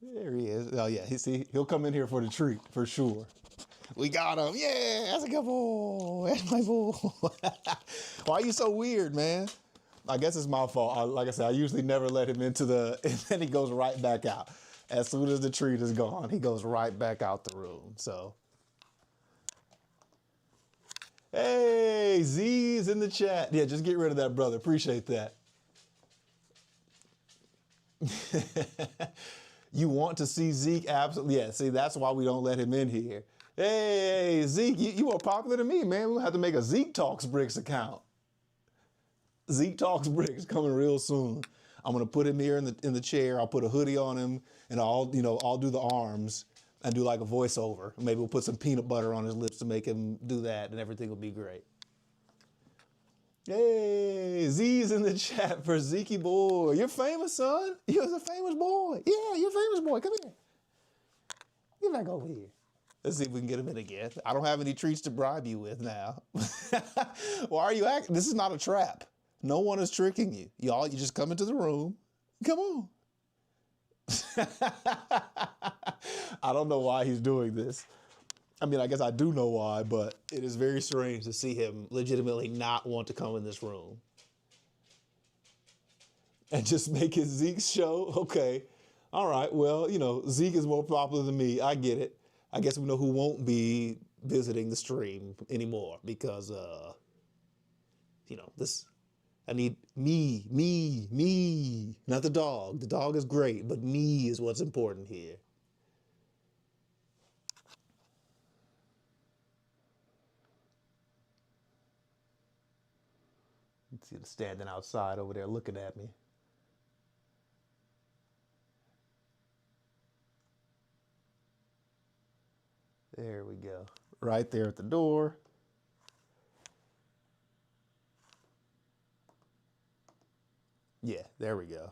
There he is. Oh yeah, he'll come in here for the treat for sure. We got him. Yeah, that's a good boy. That's my boy. Why are you so weird, man? I guess it's my fault. Like I said, I usually never let him into the, and then he goes right back out. As soon as the treat is gone, he goes right back out the room. So, hey, Z's in the chat. Yeah, just get rid of that, brother. Appreciate that. You want to see Zeke? Absolutely. Yeah, see, that's why we don't let him in here. Hey, Zeke, you are popular to me, man. We'll have to make a Zeke Talks Bricks account. Zeke Talks Bricks coming real soon. I'm gonna put him here in the chair. I'll put a hoodie on him, and I'll do the arms and do like a voiceover. Maybe we'll put some peanut butter on his lips to make him do that, and everything will be great. Hey, Z's in the chat for Zeke boy. You're famous, son. You're a famous boy. Yeah, you're a famous boy. Come here. Get back over here. Let's see if we can get him in again. I don't have any treats to bribe you with now. Why are you acting? This is not a trap. No one is tricking you. You just come into the room. Come on. I don't know why he's doing this. I mean, I guess I do know why, but it is very strange to see him legitimately not want to come in this room. And just make his Zeke's show? Okay. All right. Well, Zeke is more popular than me. I get it. I guess we know who won't be visiting the stream anymore because, I need me, not the dog. The dog is great, but me is what's important here. Let's see him standing outside over there looking at me. There we go. Right there at the door. Yeah, there we go.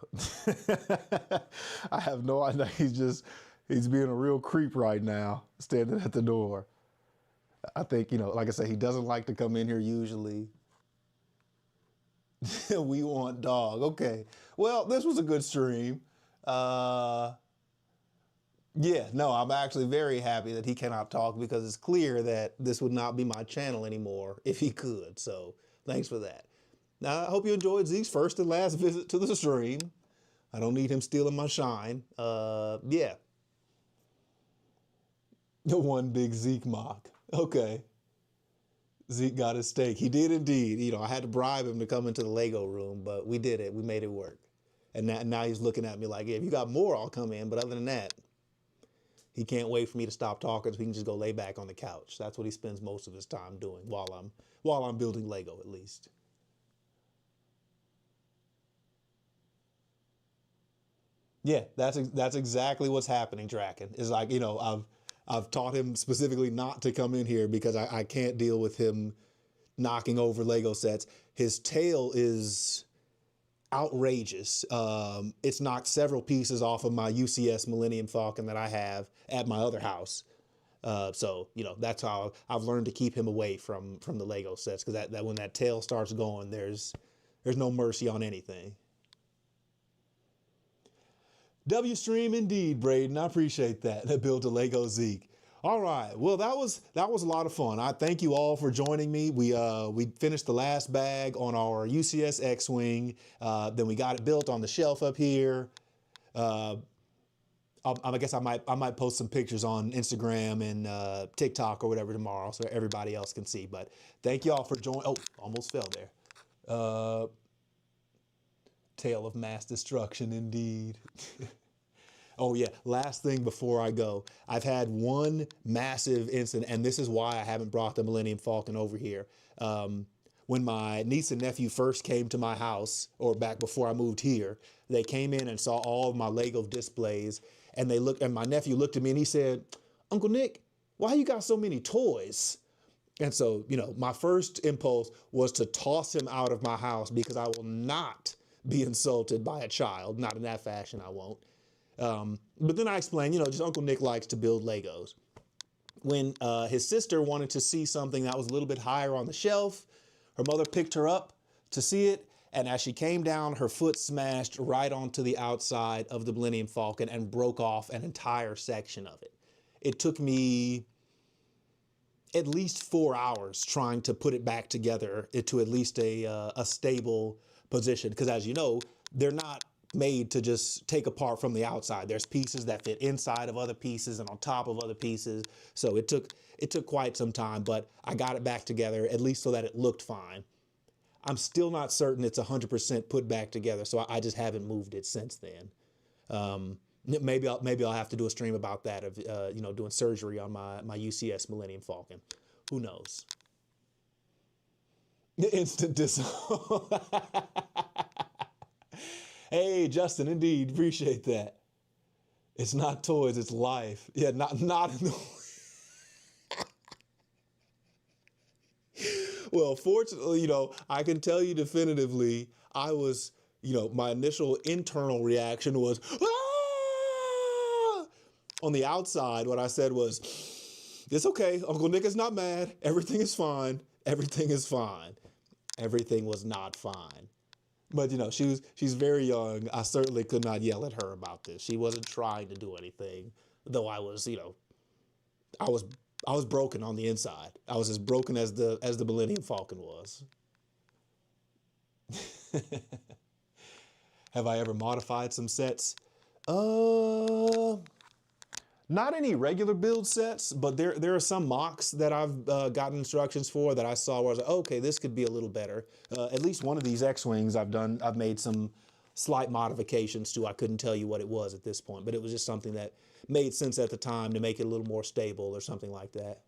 I have no idea. He's being a real creep right now, standing at the door. I think, like I said, he doesn't like to come in here usually. We want dog. Okay. Well, this was a good stream. Yeah, no, I'm actually very happy that he cannot talk because it's clear that this would not be my channel anymore if he could. So thanks for that. Now, I hope you enjoyed Zeke's first and last visit to the stream. I don't need him stealing my shine. Yeah. The one big Zeke mock. Okay. Zeke got his steak. He did indeed. I had to bribe him to come into the Lego room, but we did it. We made it work. And now he's looking at me like, yeah, if you got more, I'll come in. But other than that, he can't wait for me to stop talking so he can just go lay back on the couch. That's what he spends most of his time doing while I'm building Lego, at least. Yeah, that's exactly what's happening, Draken. It's like, I've taught him specifically not to come in here because I can't deal with him knocking over Lego sets. His tail is outrageous. It's knocked several pieces off of my UCS Millennium Falcon that I have at my other house. So, that's how I've learned to keep him away from the Lego sets, because that when that tail starts going, there's no mercy on anything. W stream indeed, Braden. I appreciate that. That built a Lego Zeke. All right. Well, that was a lot of fun. I thank you all for joining me. We finished the last bag on our UCS X-Wing. Then we got it built on the shelf up here. I guess I might post some pictures on Instagram and TikTok or whatever tomorrow so everybody else can see. But thank you all for joining. Oh, almost fell there. Tale of mass destruction indeed. Oh yeah, last thing before I go. I've had one massive incident, and this is why I haven't brought the Millennium Falcon over here. When my niece and nephew first came to my house, or back before I moved here, they came in and saw all of my Lego displays, and my nephew looked at me and he said, "Uncle Nick, why you got so many toys?" And so, my first impulse was to toss him out of my house because I will not be insulted by a child. Not in that fashion, I won't. But then I explained, just Uncle Nick likes to build Legos. When his sister wanted to see something that was a little bit higher on the shelf, her mother picked her up to see it. And as she came down, her foot smashed right onto the outside of the Millennium Falcon and broke off an entire section of it. It took me at least 4 hours trying to put it back together into at least a stable position. Because as you know, they're not made to just take apart from the outside. There's pieces that fit inside of other pieces and on top of other pieces. So it took quite some time, but I got it back together, at least so that it looked fine. I'm still not certain it's 100% put back together, so I just haven't moved it since then. Maybe I'll have to do a stream about that of doing surgery on my UCS Millennium Falcon. Who knows? Instant disown. Hey, Justin, indeed, appreciate that. It's not toys, it's life. Yeah, not in the. Well, fortunately, I can tell you definitively, I was, my initial internal reaction was, ah! On the outside, what I said was, it's okay. Uncle Nick is not mad. Everything is fine. Everything is fine. Everything was not fine. But, she's very young. I certainly could not yell at her about this. She wasn't trying to do anything, though I was, I was broken on the inside. I was as broken as the Millennium Falcon was. Have I ever modified some sets? Not any regular build sets, but there are some mocks that I've gotten instructions for that I saw where I was like, okay, this could be a little better. At least one of these X-Wings I've made some slight modifications to. I couldn't tell you what it was at this point, but it was just something that made sense at the time to make it a little more stable or something like that.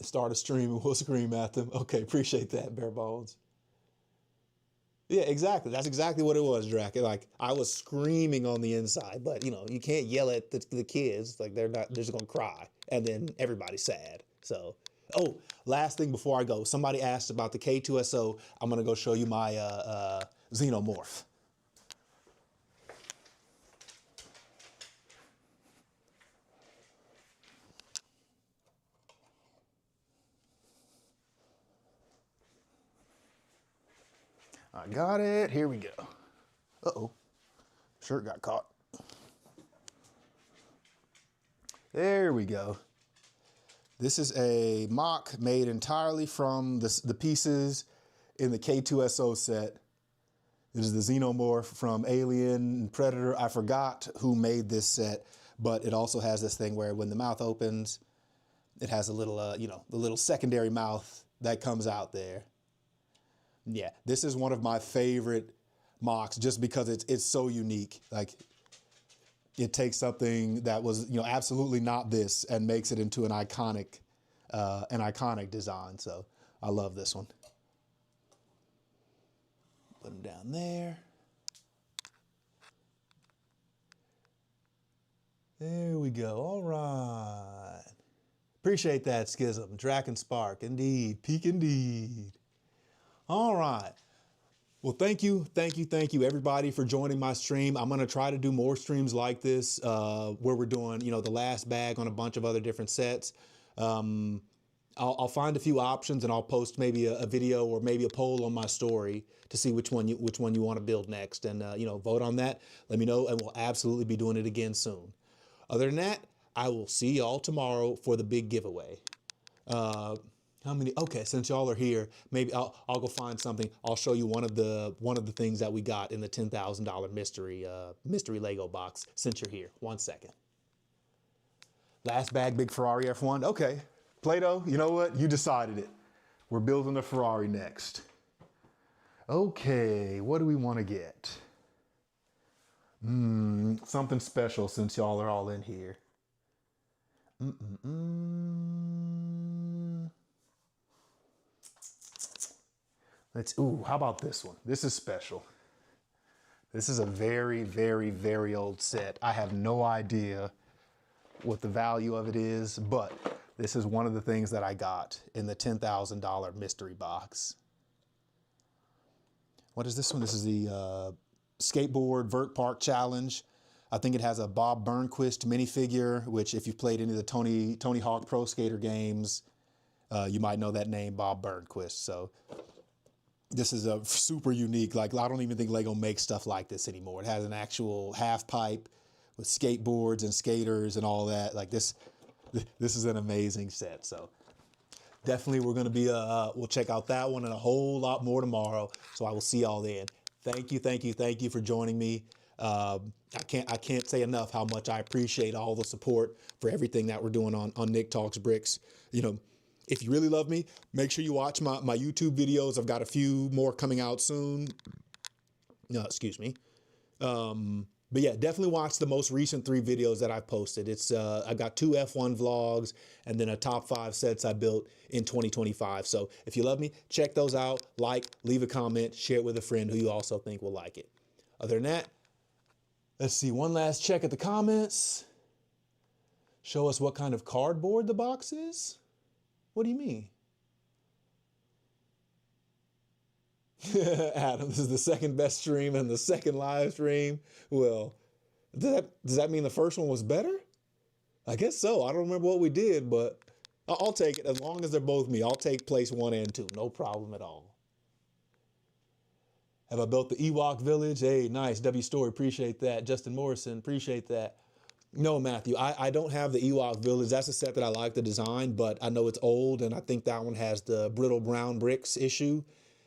Start a stream and we'll scream at them. Okay, appreciate that, Bare Bones. Yeah, exactly. That's exactly what it was, Drac. Like, I was screaming on the inside, but you can't yell at the kids. Like, they're just gonna cry, and then everybody's sad. So, oh, last thing before I go, somebody asked about the K2SO. I'm gonna go show you my xenomorph. I got it. Here we go. Uh-oh. Shirt got caught. There we go. This is a mock made entirely from the pieces in the K2SO set. This is the Xenomorph from Alien and Predator. I forgot who made this set, but it also has this thing where when the mouth opens, it has a little, the little secondary mouth that comes out there. Yeah, this is one of my favorite mocks just because it's so unique. Like, it takes something that was, absolutely not this and makes it into an iconic design. So I love this one. Put him down there. There we go. All right. Appreciate that, Schism. Drac and Spark. Indeed. Peak indeed. All right. Well, thank you, everybody, for joining my stream. I'm going to try to do more streams like this where we're doing, the last bag on a bunch of other different sets. I'll find a few options and I'll post maybe a video or maybe a poll on my story to see which one you want to build next, and vote on that. Let me know, and we'll absolutely be doing it again soon. Other than that, I will see y'all tomorrow for the big giveaway. How many? Okay, since y'all are here, maybe I'll go find something. I'll show you one of the things that we got in the $10,000 mystery Lego box. Since you're here, 1 second. Last bag, big Ferrari F1. Okay, Play-Doh. You know what? You decided it. We're building a Ferrari next. Okay, what do we want to get? Something special since y'all are all in here. How about this one? This is special. This is a very, very, very old set. I have no idea what the value of it is, but this is one of the things that I got in the $10,000 mystery box. What is this one? This is the Skateboard Vert Park Challenge. I think it has a Bob Burnquist minifigure, which if you've played any of the Tony Hawk Pro Skater games, you might know that name, Bob Burnquist. So this is a super unique, like I don't even think Lego makes stuff like this anymore. It has an actual half pipe with skateboards and skaters and all that. Like this is an amazing set. So definitely we're gonna be, we'll check out that one and a whole lot more tomorrow. So I will see y'all then. Thank you for joining me. I can't say enough how much I appreciate all the support for everything that we're doing on Nick Talks Bricks. You know, if you really love me, make sure you watch my YouTube videos. I've got a few more coming out soon. No, excuse me. But yeah, definitely watch the most recent 3 videos that I've posted. It's I've got 2 F1 vlogs and then a top 5 sets I built in 2025. So if you love me, check those out. Like, leave a comment, share it with a friend who you also think will like it. Other than that, let's see, one last check at the comments. Show us what kind of cardboard the box is. What do you mean? Adam, this is the second best stream and the second live stream. Well, does that mean the first one was better? I guess so. I don't remember what we did, but I'll take it as long as they're both me. I'll take place 1 and 2. No problem at all. Have I built the Ewok Village? Hey, nice. W Story, appreciate that. Justin Morrison, appreciate that. No, Matthew, I don't have the Ewok Village. That's a set that I like the design, but I know it's old, and I think that one has the brittle brown bricks issue.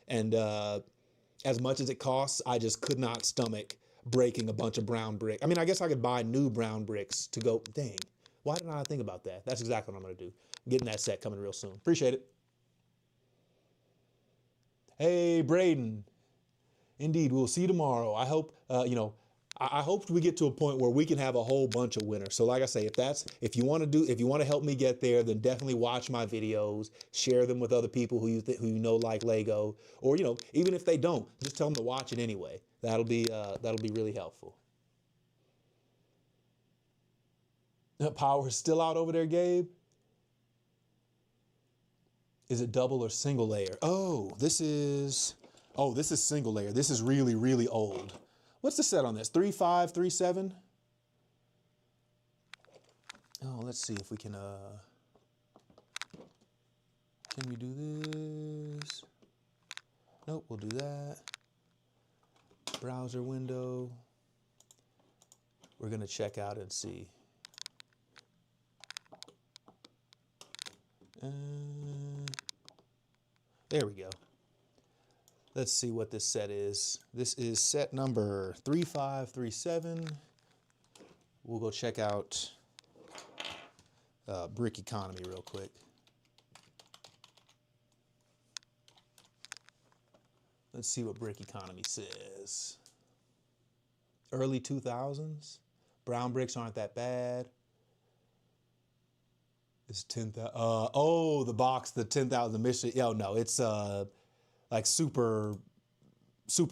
And as much as it costs, I just could not stomach breaking a bunch of brown brick. I mean, I guess I could buy new brown bricks to go, dang, why didn't I think about that? That's exactly what I'm going to do. Getting that set coming real soon. Appreciate it. Hey, Braden. Indeed, we'll see you tomorrow. I hope, I hope we get to a point where we can have a whole bunch of winners. So like I say, if you want to help me get there, then definitely watch my videos, share them with other people who you know like Lego, or even if they don't, just tell them to watch it anyway. That'll be really helpful. Power is still out over there, Gabe. Is it double or single layer? This is single layer. This is really, really old. What's the set on this? 3537? Oh, let's see if we can we do this? Nope, we'll do that. Browser window. We're gonna check out and see. There we go. Let's see what this set is. This is set number 3537. We'll go check out Brick Economy real quick. Let's see what Brick Economy says. Early 2000s. Brown bricks aren't that bad. It's 10,000. The box, the 10,000 mission. Oh no, it's like super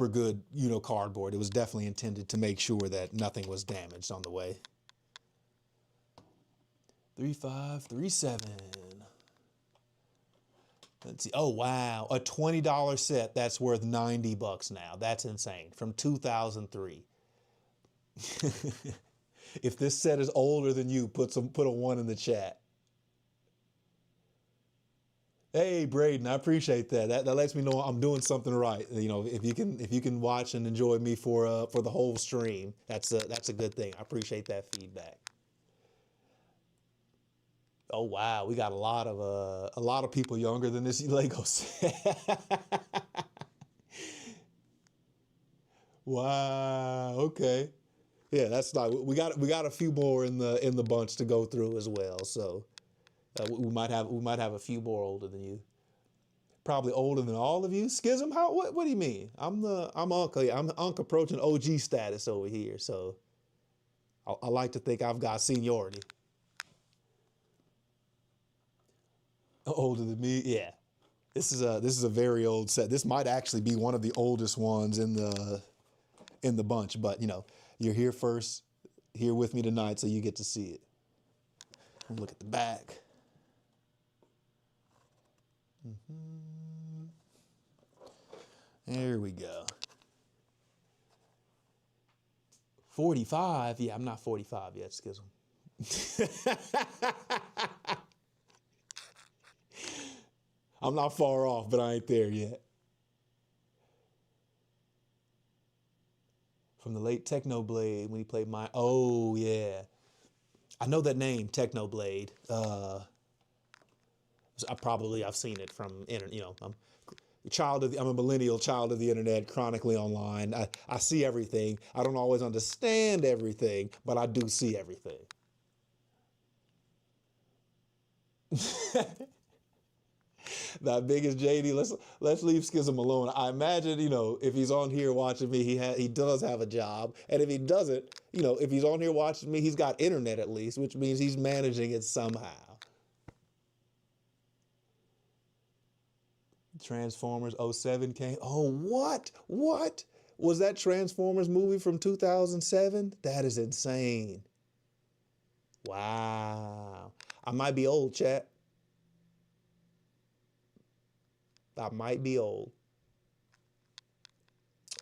good, cardboard. It was definitely intended to make sure that nothing was damaged on the way. 3537. Let's see. Oh wow, a $20 set that's worth $90 now. That's insane. From 2003. If this set is older than you, put a 1 in the chat. Hey Braden, I appreciate that. That lets me know I'm doing something right. If you can watch and enjoy me for the whole stream, that's a good thing. I appreciate that feedback. Oh wow, we got a lot of people younger than this Lego set. Wow. Okay. Yeah, that's not. We got a few more in the bunch to go through as well. So we might have a few more older than you. Probably older than all of you. Schism, what do you mean? I'm Uncle. I'm Uncle approaching OG status over here. So I like to think I've got seniority. Older than me, yeah. This is a very old set. This might actually be one of the oldest ones in the bunch, but you know, you're here first, here with me tonight, so you get to see it. Look at the back. There we go. 45. Yeah, I'm not 45 yet, Schism. I'm not far off, but I ain't there yet. From the late Technoblade when he played my. Oh yeah, I know that name, Technoblade. I've seen it from internet. You know, I'm a millennial child of the internet, chronically online. I see everything. I don't always understand everything, but I do see everything. That biggest JD. Let's leave Schism alone. I imagine, you know, if he's on here watching me, he does have a job, and if he doesn't, you know, if he's on here watching me, he's got internet at least, which means he's managing it somehow. Transformers 07 came. Oh, what? What? Was that Transformers movie from 2007? That is insane. Wow. I might be old, chat. I might be old.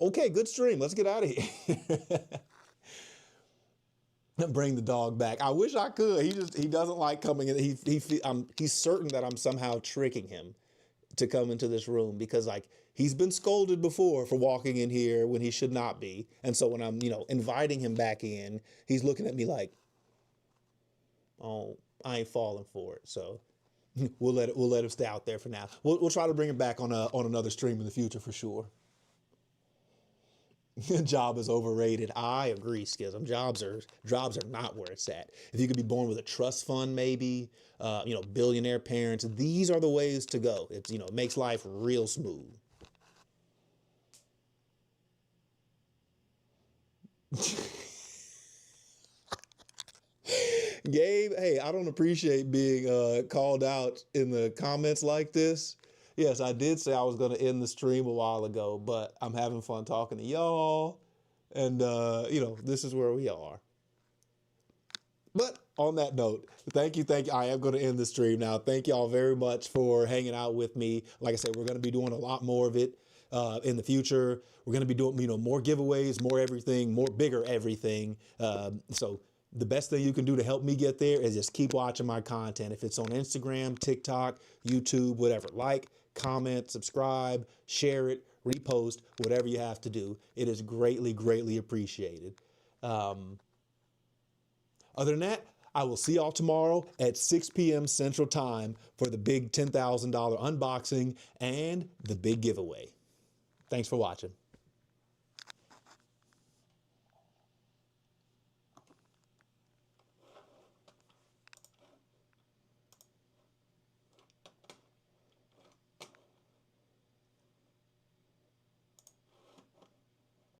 Okay, good stream. Let's get out of here. Bring the dog back. I wish I could. He doesn't like coming in. He's certain that I'm somehow tricking him to come into this room because like he's been scolded before for walking in here when he should not be. And so when I'm, you know, inviting him back in, he's looking at me like, oh, I ain't falling for it. So we'll let him stay out there for now. We'll try to bring him back on another stream in the future for sure. Job is overrated. I agree, Schism. Jobs are not where it's at. If you could be born with a trust fund, maybe, you know, billionaire parents, these are the ways to go. It's, you know, it makes life real smooth. Gabe, hey, I don't appreciate being called out in the comments like this. Yes, I did say I was going to end the stream a while ago, but I'm having fun talking to y'all. And, you know, this is where we are. But on that note, thank you. I am going to end the stream now. Thank y'all very much for hanging out with me. Like I said, we're going to be doing a lot more of it in the future. We're going to be doing, you know, more giveaways, more everything, more bigger everything. So the best thing you can do to help me get there is just keep watching my content. If it's on Instagram, TikTok, YouTube, whatever, like, comment, subscribe, share it, repost, whatever you have to do. It is greatly, greatly appreciated. Other than that, I will see y'all tomorrow at 6 p.m. Central Time for the big $10,000 unboxing and the big giveaway. Thanks for watching.